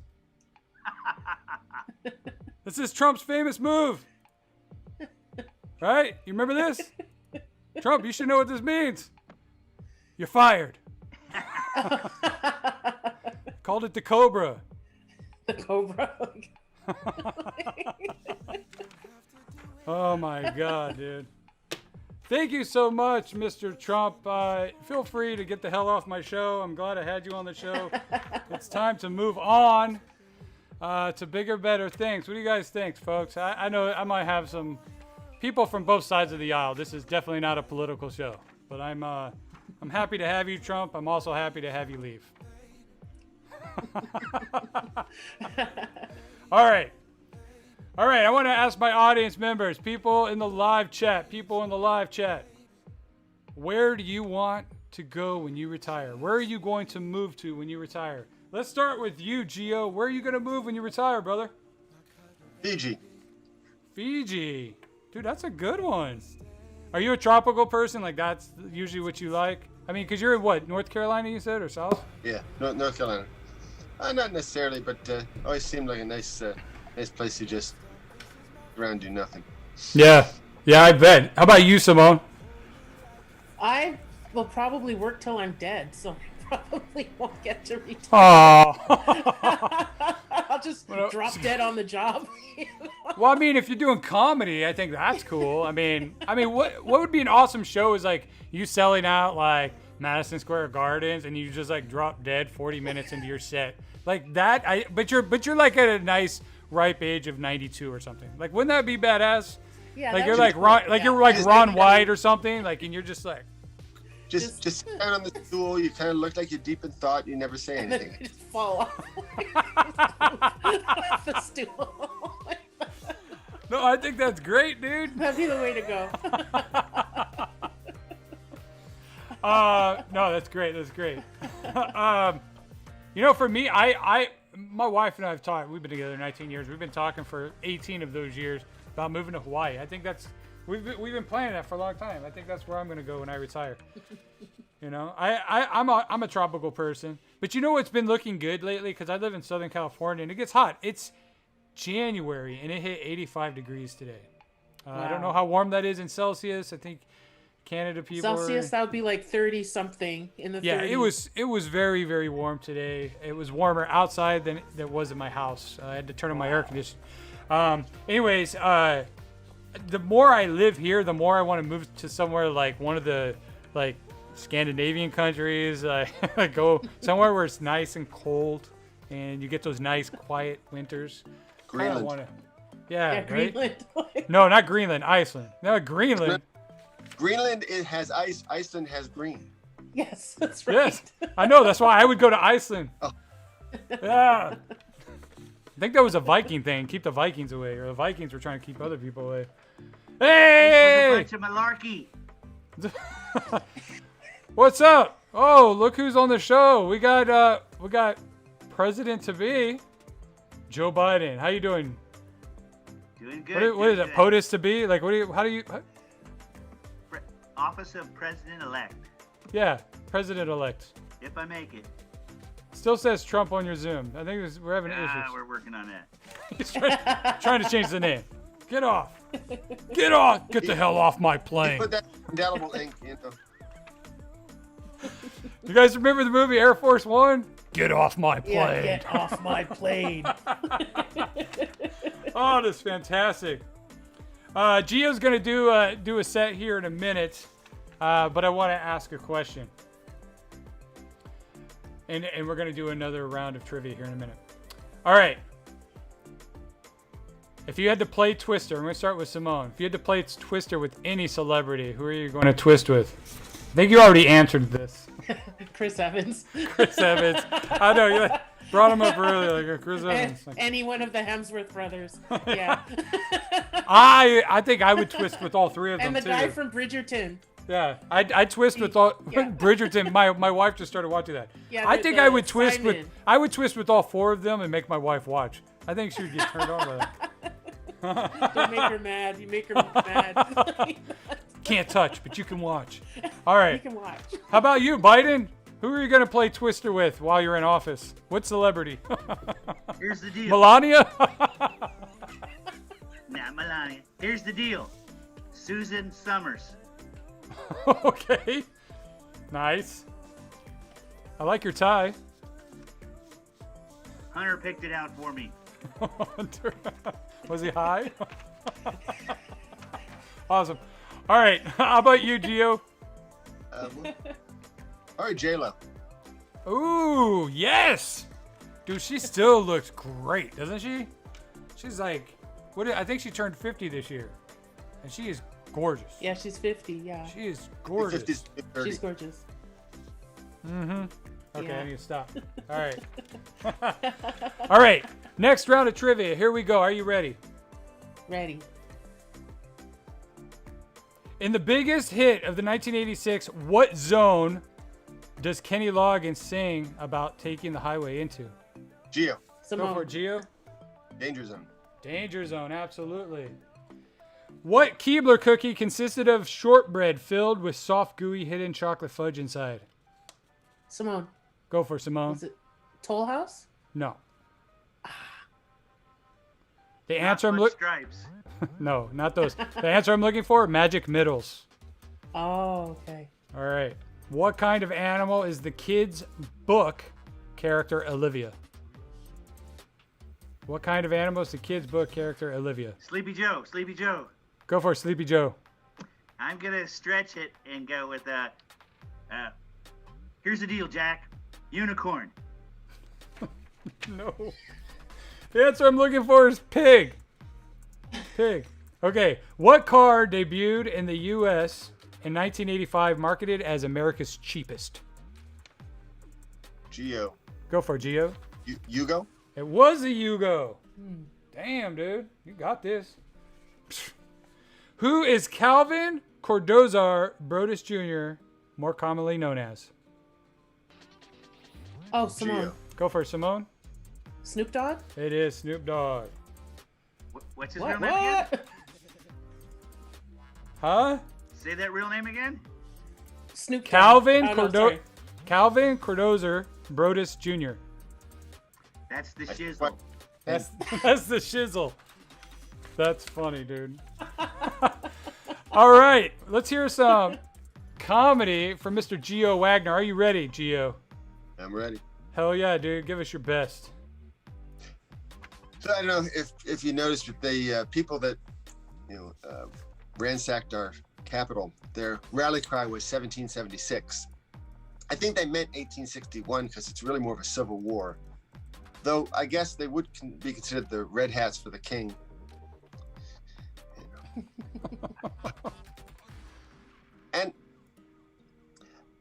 This is Trump's famous move. Right? You remember this? Trump, you should know what this means. You're fired. Called it the Cobra. The Cobra. Oh my God, dude. Thank you so much, Mr. Trump. Feel free to get the hell off my show. I'm glad I had you on the show. It's time to move on to bigger, better things. What do you guys think, folks? I know I might have some people from both sides of the aisle. This is definitely not a political show, but I'm happy to have you, Trump. I'm also happy to have you leave. All right. I want to ask my audience members, people in the live chat, where do you want to go when you retire? Where are you going to move to when you retire? Let's start with you, Geo. Where are you going to move when you retire, brother? Fiji. Fiji. Dude, that's a good one. Are you a tropical person? Like, that's usually what you like? I mean, because you're in what, North Carolina, you said, or South? Yeah, North Carolina. Not necessarily, but always seemed like a nice place to just around do nothing. Yeah, I bet. How about you, Simone? I will probably work till I'm dead, so I probably won't get to retire. Oh. I'll just drop dead on the job. Well, I mean, if you're doing comedy, I think that's cool. I mean, what would be an awesome show is like you selling out like Madison Square Gardens and you just like drop dead 40 minutes into your set like that. But you're like at a nice ripe age of 92 or something. Like, wouldn't that be badass? Yeah, like that you're would like be Ron, cool, like yeah. you're like Ron White or something. Like, and you're just like. Just sit down on the stool. You kind of look like you're deep in thought. You never say anything. Just fall off the stool. No, I think that's great, dude. That'd be the way to go. No, that's great. That's great. For me, my wife and I have talked. We've been together 19 years. We've been talking for 18 of those years about moving to Hawaii. I think that's we've been planning that for a long time. I think that's where I'm going to go when I retire. I'm a tropical person, but you know what's been looking good lately? Because I live in Southern California and it gets hot. It's January and it hit 85 degrees today. I don't know how warm that is in Celsius. I think Canada people Celsius, that would be like 30 something in the 30s. Yeah, it was very, very warm today. It was warmer outside than it was in my house. I had to turn on my air conditioning. the more I live here, the more I want to move to somewhere like one of the like Scandinavian countries. Like go somewhere where it's nice and cold, and you get those nice quiet winters. Greenland. Yeah, right? Greenland. No, not Greenland. Iceland. No, Greenland. Greenland, it has ice. Iceland has green. Yes, that's right. Yes, I know. That's why I would go to Iceland. Oh. Yeah. I think that was a Viking thing. Keep the Vikings away, or the Vikings were trying to keep other people away. Hey! Bunch of malarkey. What's up? Oh, look who's on the show. We got President to be Joe Biden. How you doing? Doing good. What is it? POTUS to be? Like, how do you? Office of President-elect. Yeah, President-elect. If I make it. Still says Trump on your Zoom. I think we're having issues. We're working on that. He's trying to change the name. Get off. Get off. Get the hell off my plane. Put that indelible ink, You guys remember the movie Air Force One? Get off my plane. Yeah, get off my plane. Oh, that's fantastic. Geo's gonna do a set here in a minute, but I want to ask a question, and we're gonna do another round of trivia here in a minute. All right. If you had to play Twister, I'm gonna start with Simone. If you had to play Twister with any celebrity, who are you going to twist with? I think you already answered this. Chris Evans. Chris Evans. I know you brought him up earlier, like Chris Evans. Any one of the Hemsworth brothers. Yeah. I think I would twist with all three of them And the too. guy from Bridgerton. Yeah, I'd twist with all Bridgerton. My wife just stared watching that. Yeah, I think I would twist Simon. with all four of them and make my wife watch. I think she would get turned on by that. Don't make her mad. You make her mad. Can't touch, but you can watch. All right. You can watch. How about you, Biden? Who are you gonna play Twister with while you're in office? What celebrity? Here's the deal. Melania? Not Melania. Here's the deal. Susan Summers. Okay. Nice. I like your tie. Hunter picked it out for me. Was he high? Awesome. All right. How about you, Gio? All right, J-Lo. Ooh, yes. Dude, she still looks great, doesn't she? She's like, I think she turned 50 this year. And she is gorgeous. Yeah, she's 50. Yeah. She is gorgeous. 50s, 30s. She's gorgeous. Mm-hmm. Okay, Yeah. I need to stop. All right. All right. Next round of trivia. Here we go. Are you ready? Ready. In the biggest hit of the 1986, what zone does Kenny Loggins sing about taking the highway into? Geo. Go Simone. for it, Gio. Danger Zone. Danger Zone, absolutely. What Keebler cookie consisted of shortbread filled with soft, gooey, hidden chocolate fudge inside? Simone. Go for it, Simone. Is it Toll House? No. The answer I'm looking. Stripes. No, not those. The answer I'm looking for: Magic Middles. Oh, okay. All right. What kind of animal is the kids' book character Olivia? What kind of animal is the kids' book character Olivia? Sleepy Joe. Sleepy Joe. Go for it, Sleepy Joe. I'm gonna stretch it and go with here's the deal, Jack. Unicorn. No. The answer I'm looking for is pig. Pig. Okay. What car debuted in the U.S. in 1985 marketed as America's cheapest? Geo. Go for it, Gio. Yugo. It was a Yugo. Damn, dude. You got this. Who is Calvin Cordozar Brodus Jr., more commonly known as? Oh, Simone. Geo. Go for it, Simone. Snoop Dogg? It is Snoop Dogg. What's his What? real name again? What? Huh? Say that real name again. Snoop Dogg. Calvin Oh, no, sorry. Calvin Cordozar Brodus Jr. That's the That's shizzle. what- That's the shizzle. That's funny, dude. All right, let's hear some comedy from Mr. Geo Wagner. Are you ready, Geo? I'm ready. Hell yeah, dude. Give us your best. So I don't know if you noticed, but the people that ransacked our capital, their rally cry was 1776. I think they meant 1861 because it's really more of a civil war. Though I guess they would be considered the red hats for the king. And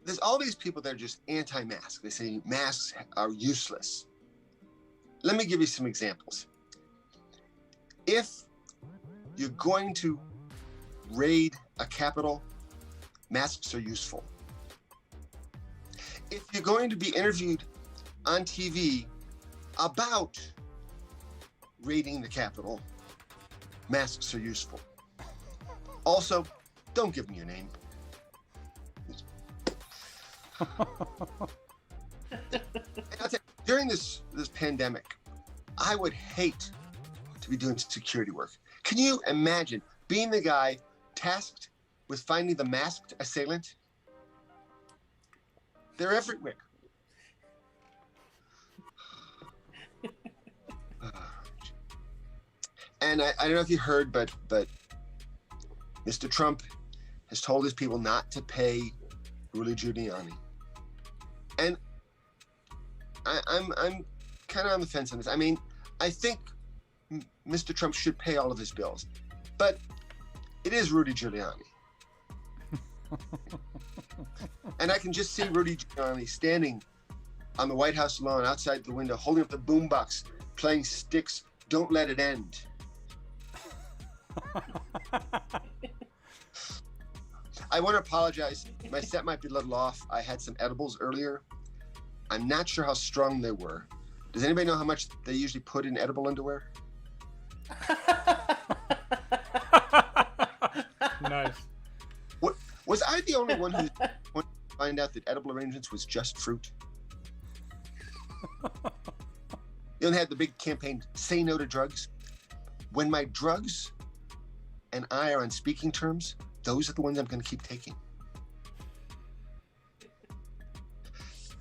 there's all these people that are just anti-mask. They say masks are useless. Let me give you some examples. If you're going to raid a capital, masks are useful. If you're going to be interviewed on TV about raiding the Capitol, masks are useful. Also, don't give me your name. During this pandemic, I would hate to be doing security work. Can you imagine being the guy tasked with finding the masked assailant? They're everywhere. And I don't know if you heard, but Mr. Trump has told his people not to pay Rudy Giuliani. And I'm kind of on the fence on this. I mean, I think Mr. Trump should pay all of his bills, but it is Rudy Giuliani. And I can just see Rudy Giuliani standing on the White House lawn outside the window, holding up the boombox, playing Styx, Don't Let It End. I want to apologize. My set might be a little off. I had some edibles earlier. I'm not sure how strong they were. Does anybody know how much they usually put in edible underwear? Nice. What, was I the only one who wanted to find out that edible arrangements was just fruit? You know, they had the big campaign, Say No to Drugs. When my drugs and I are on speaking terms, those are the ones I'm going to keep taking.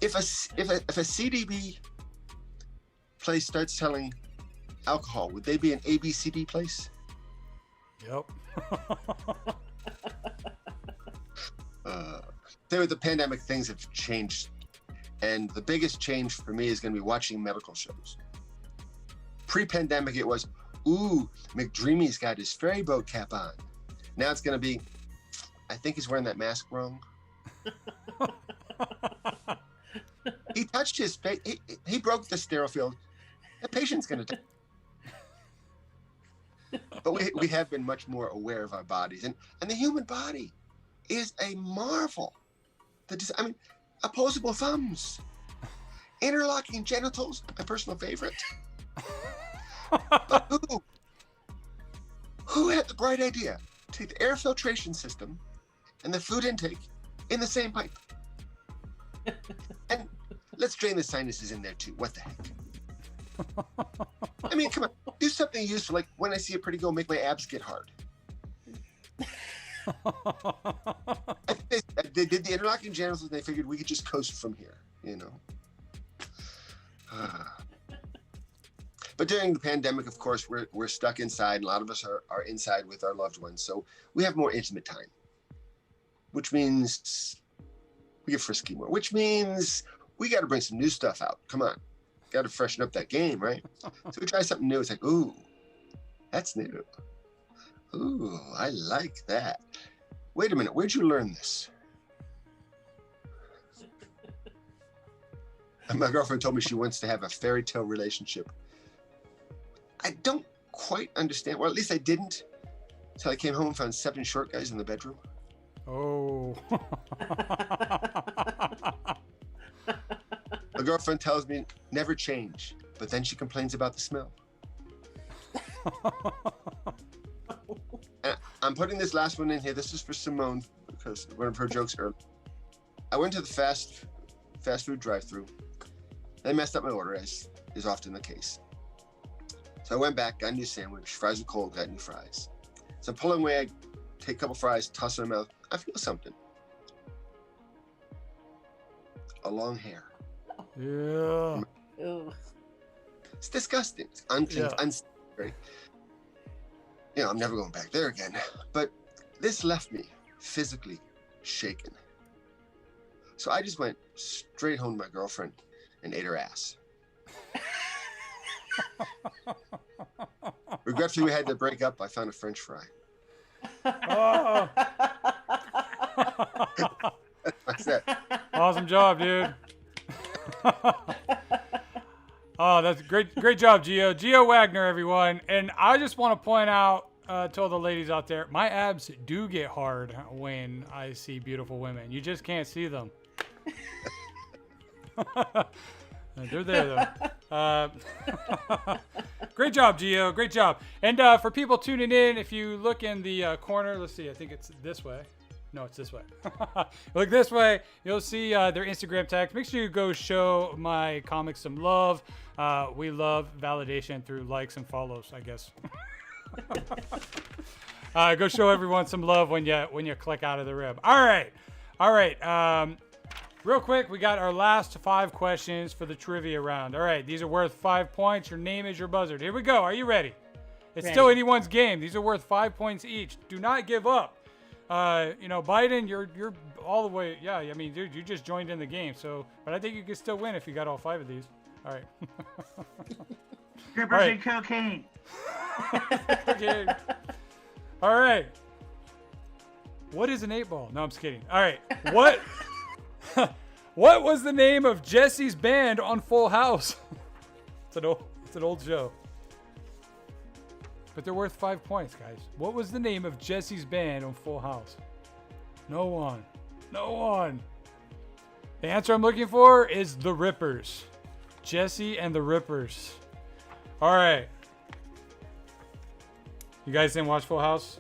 If a CDB place starts selling alcohol, would they be an ABCD place? Yep. With the pandemic, things have changed, and the biggest change for me is going to be watching medical shows. Pre-pandemic, it was, ooh, McDreamy's got his ferry boat cap on. Now it's going to be, I think he's wearing that mask wrong. He touched his face. He broke the sterile field. The patient's going to die. But we have been much more aware of our bodies. And the human body is a marvel. I mean, opposable thumbs, interlocking genitals, my personal favorite. But who had the bright idea to take the air filtration system and the food intake in the same pipe? And let's drain the sinuses in there too. What the heck? I mean, come on, do something useful. Like when I see a pretty girl, make my abs get hard. I think they did the interlocking genitals and they figured we could just coast from here, you know. But during the pandemic, of course, we're stuck inside, and a lot of us are inside with our loved ones. So we have more intimate time, which means we get frisky more, which means we got to bring some new stuff out. Come on. Got to freshen up that game, right? So we try something new. It's like, ooh, that's new. Ooh, I like that. Wait a minute. Where'd you learn this? And my girlfriend told me she wants to have a fairy tale relationship. I don't quite understand. Well, at least I didn't until I came home and found 7 short guys in the bedroom. Oh. My girlfriend tells me never change, but then she complains about the smell. And I'm putting this last one in here. This is for Simone because one of her jokes earlier. I went to the fast food drive-thru. They messed up my order, as is often the case. So I went back, got a new sandwich. Fries were cold, got new fries. So I'm pulling away, I take a couple fries, toss them in my mouth. I feel something. A long hair. Yeah. Ew. It's disgusting. It's unclean, Yeah. it's unsanitary. I'm never going back there again. But this left me physically shaken. So I just went straight home to my girlfriend and ate her ass. Regretfully, we had to break up. I found a French fry. Oh. That's it. Awesome job, dude. Oh, that's great job, Geo. Geo Wagner, everyone. And I just want to point out to all the ladies out there, my abs do get hard when I see beautiful women. You just can't see them. They're there, though. Great job, Geo. Great job. And for people tuning in, if you look in the corner, let's see, I think it's this way. No, it's this way. Look this way. You'll see their Instagram tags. Make sure you go show my comics some love. We love validation through likes and follows, I guess. Go show everyone some love when you click out of the rib. All right. Real quick, we got our last 5 questions for the trivia round. All right, these are worth 5 points. Your name is your buzzard. Here we go. Are you ready? It's Ready. still anyone's game. These are worth 5 points each. Do not give up. Biden, you're all the way. Yeah, I mean, dude, you just joined in the game. So, but I think you can still win if you got all 5 of these. All right. Strippers Right. and cocaine. Okay. All right. What is an 8-ball? No, I'm just kidding. All right. What was the name of Jesse's band on Full House? It's an old show. But they're worth 5 points, guys. What was the name of Jesse's band on Full House? No one. The answer I'm looking for is The Rippers. Jesse and the Rippers. All right. You guys didn't watch Full House?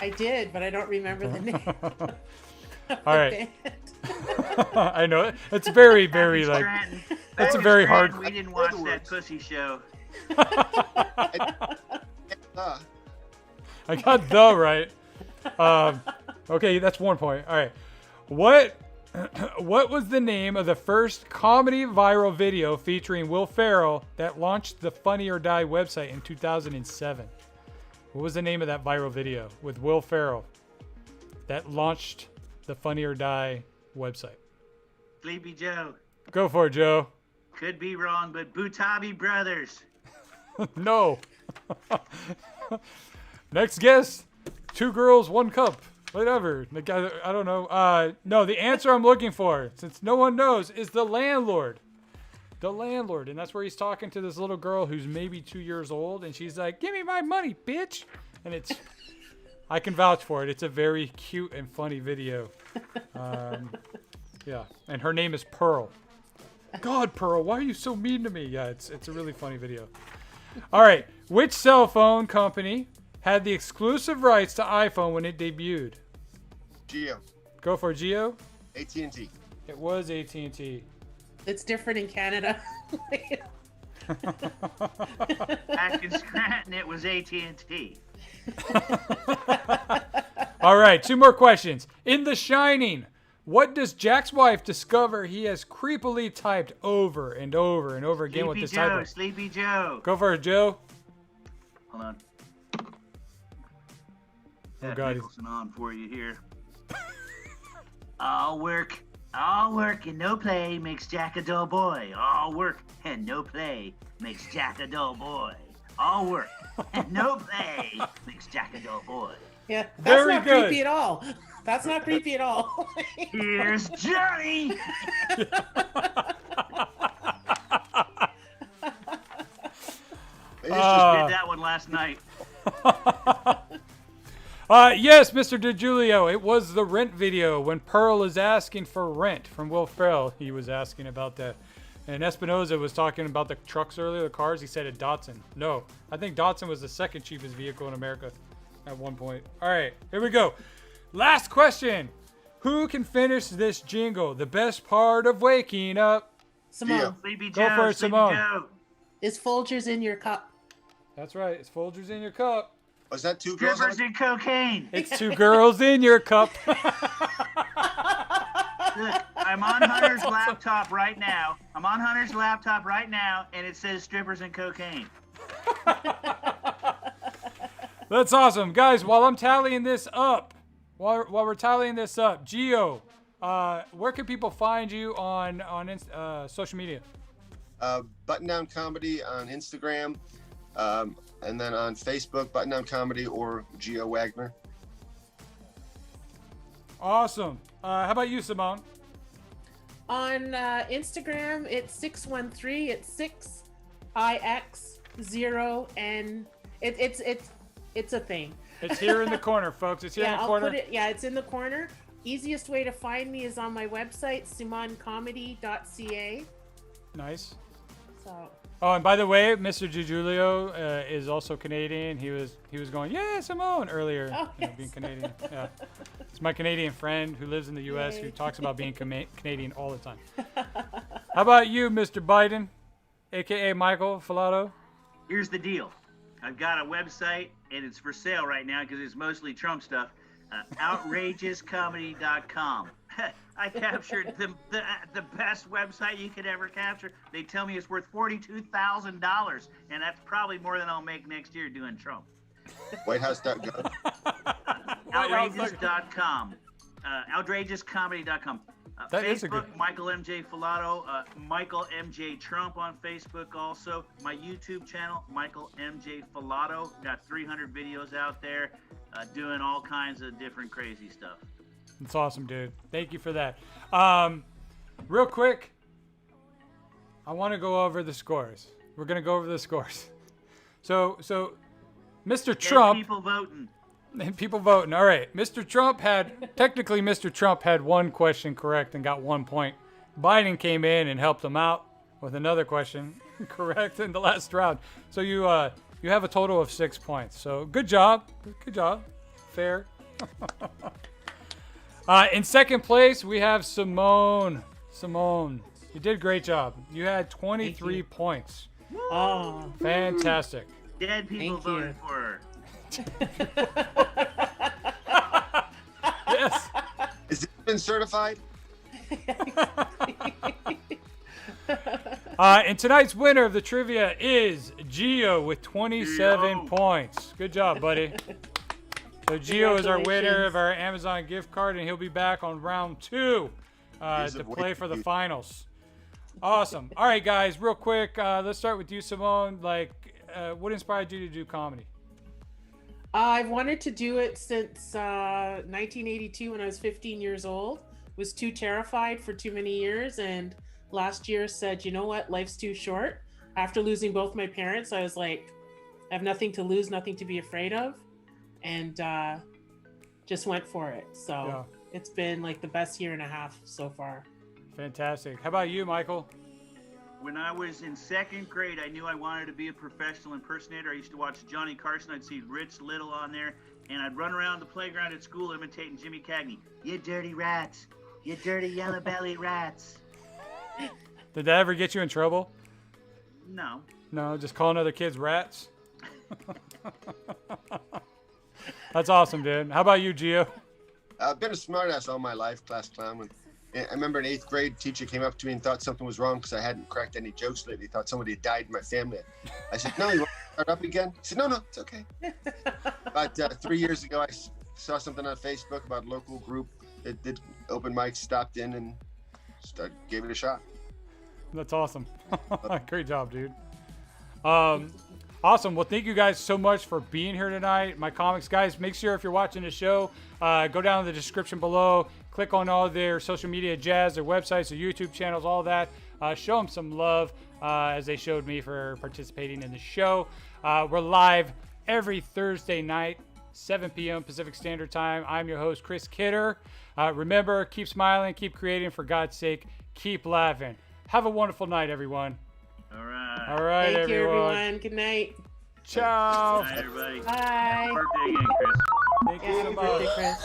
I did, but I don't remember the name. All right. I know. It's very, very like... Scranton. That's a Back in very Scranton, hard... We didn't watch that pussy show. Uh, I got the right. Okay, that's 1 point. All right. What was the name of the first comedy viral video featuring Will Ferrell that launched the Funny or Die website in 2007? What was the name of that viral video with Will Ferrell that launched the Funny or Die website? Sleepy Joe. Go for it, Joe. Could be wrong, but Butabi Brothers. No. Next guess. 2 girls, 1 cup. Whatever. The guy, I don't know. No, the answer I'm looking for, since no one knows, is The Landlord. The Landlord. And that's where he's talking to this little girl who's maybe 2 years old. And she's like, give me my money, bitch. And it's, I can vouch for it. It's a very cute and funny video. Yeah. And her name is Pearl. God, Pearl, why are you so mean to me? Yeah, it's a really funny video. All right. Which cell phone company had the exclusive rights to iPhone when it debuted? Geo. Go for Geo. AT&T. It was AT&T. It's different in Canada. Back in Scranton, it was AT&T. All right, 2 more questions. In The Shining, what does Jack's wife discover he has creepily typed over and over and over again with this typo? Sleepy Joe. Go for it, Joe. Hold on. Oh, Got God. Nicholson on for you here. All work and no play makes Jack a dull boy. All work and no play makes Jack a dull boy. All work and no play makes Jack a dull boy. Yeah, that's Very not good. creepy at all. That's not creepy at all. Here's Johnny. They Did that one last night. Yes, Mr. DiGiulio, it was the Rent video when Pearl is asking for rent from Will Ferrell. He was asking about that. And Espinoza was talking about the trucks earlier, the cars. He said a Datsun. No, I think Datsun was the 2nd cheapest vehicle in America at one point. All right, here we go. Last question. Who can finish this jingle? The best part of waking up. Simone, Geo. Sleepy Go Joe. for it, Sleepy Simone. Joe. is Folgers in your cup? That's right. It's Folgers in your cup. Was that 2 girls? Strippers and cocaine. It's 2 girls in your cup. Look, I'm on Hunter's laptop right now. And it says strippers and cocaine. That's awesome, guys. While I'm tallying this up, while we're tallying this up, Geo, where can people find you on social media? Button Down Comedy on Instagram, and then on Facebook, Button Down Comedy or Geo Wagner. Awesome. How about you, Simone? On Instagram, it's 613. It's 6ix0n. It's a thing. It's here in the corner, folks. It's here in the corner. It's in the corner. Easiest way to find me is on my website, simoncomedy.ca. Nice. So. Oh, and by the way, Mr. DiGiulio is also Canadian. He was going, yeah, Simone, earlier, yes. being Canadian. Yeah. It's my Canadian friend who lives in the U.S. who talks about being Canadian all the time. How about you, Mr. Biden, a.k.a. Michael Falato? Here's the deal. I've got a website, and it's for sale right now because it's mostly Trump stuff. Outrageouscomedy.com. I captured the best website you could ever capture. They tell me it's worth $42,000, and that's probably more than I'll make next year doing Trump. WhiteHouse.gov. Outrageous.com. Outrageouscomedy.com. That Facebook, is a good. Michael MJ Fulato, Michael MJ Trump on Facebook also. My YouTube channel, Michael MJ Fulato. Got 300 videos out there doing all kinds of different crazy stuff. That's awesome, dude. Thank you for that. Real quick, I want to go over the scores. We're going to go over the scores. So Mr. Trump. People voting. People voting. All right. Mr. Trump had one question correct and got 1 point. Biden came in and helped him out with another question correct in the last round. So you have a total of 6 points. So good job. Good job. Fair. In second place, we have Simone. Simone, you did a great job. You had 23 points. Oh. Fantastic. Dead people Thank you. voted for her. Yes. Is it been certified? And tonight's winner of the trivia is Geo with 27 Geo. points. Good job, buddy. So Geo is our winner Congratulations. of our Amazon gift card, and he'll be back on round 2 to play for the finals. Awesome. All right, guys, real quick, let's start with you, Simone. What inspired you to do comedy? I've wanted to do it since 1982 when I was 15 years old. Was too terrified for too many years, and last year said, you know what, life's too short. After losing both my parents, I was like, I have nothing to lose, nothing to be afraid of, and just went for it. So It's been like the best year and a half so far. Fantastic. How about you, Michael? When I was in second grade, I knew I wanted to be a professional impersonator. I used to watch Johnny Carson. I'd see Rich Little on there, and I'd run around the playground at school imitating Jimmy Cagney. You dirty rats. You dirty yellow-bellied rats. Did that ever get you in trouble? No. No, just calling other kids rats? That's awesome, dude. How about you, Gio? I've been a smartass all my life, class clown. And I remember in 8th grade, teacher came up to me and thought something was wrong because I hadn't cracked any jokes lately. He thought somebody had died in my family. I said, no, you want to start up again? He said, no, it's okay. About 3 years ago, I saw something on Facebook about a local group that did open mics, stopped in and gave it a shot. That's awesome. Great job, dude. Awesome. Well, thank you guys so much for being here tonight. My comics guys, make sure if you're watching the show, go down in the description below, click on all their social media jazz, their websites, their YouTube channels, all that. Show them some love as they showed me for participating in the show. We're live every Thursday night, 7 p.m. Pacific Standard Time. I'm your host, Chris Kidder. Remember, keep smiling, keep creating, for God's sake, keep laughing. Have a wonderful night, everyone. All right. All right, Thank you, everyone. everyone. Good night. Ciao. Good night, everybody. Bye. Happy birthday again, Chris. Thank you so Happy much. birthday, Chris.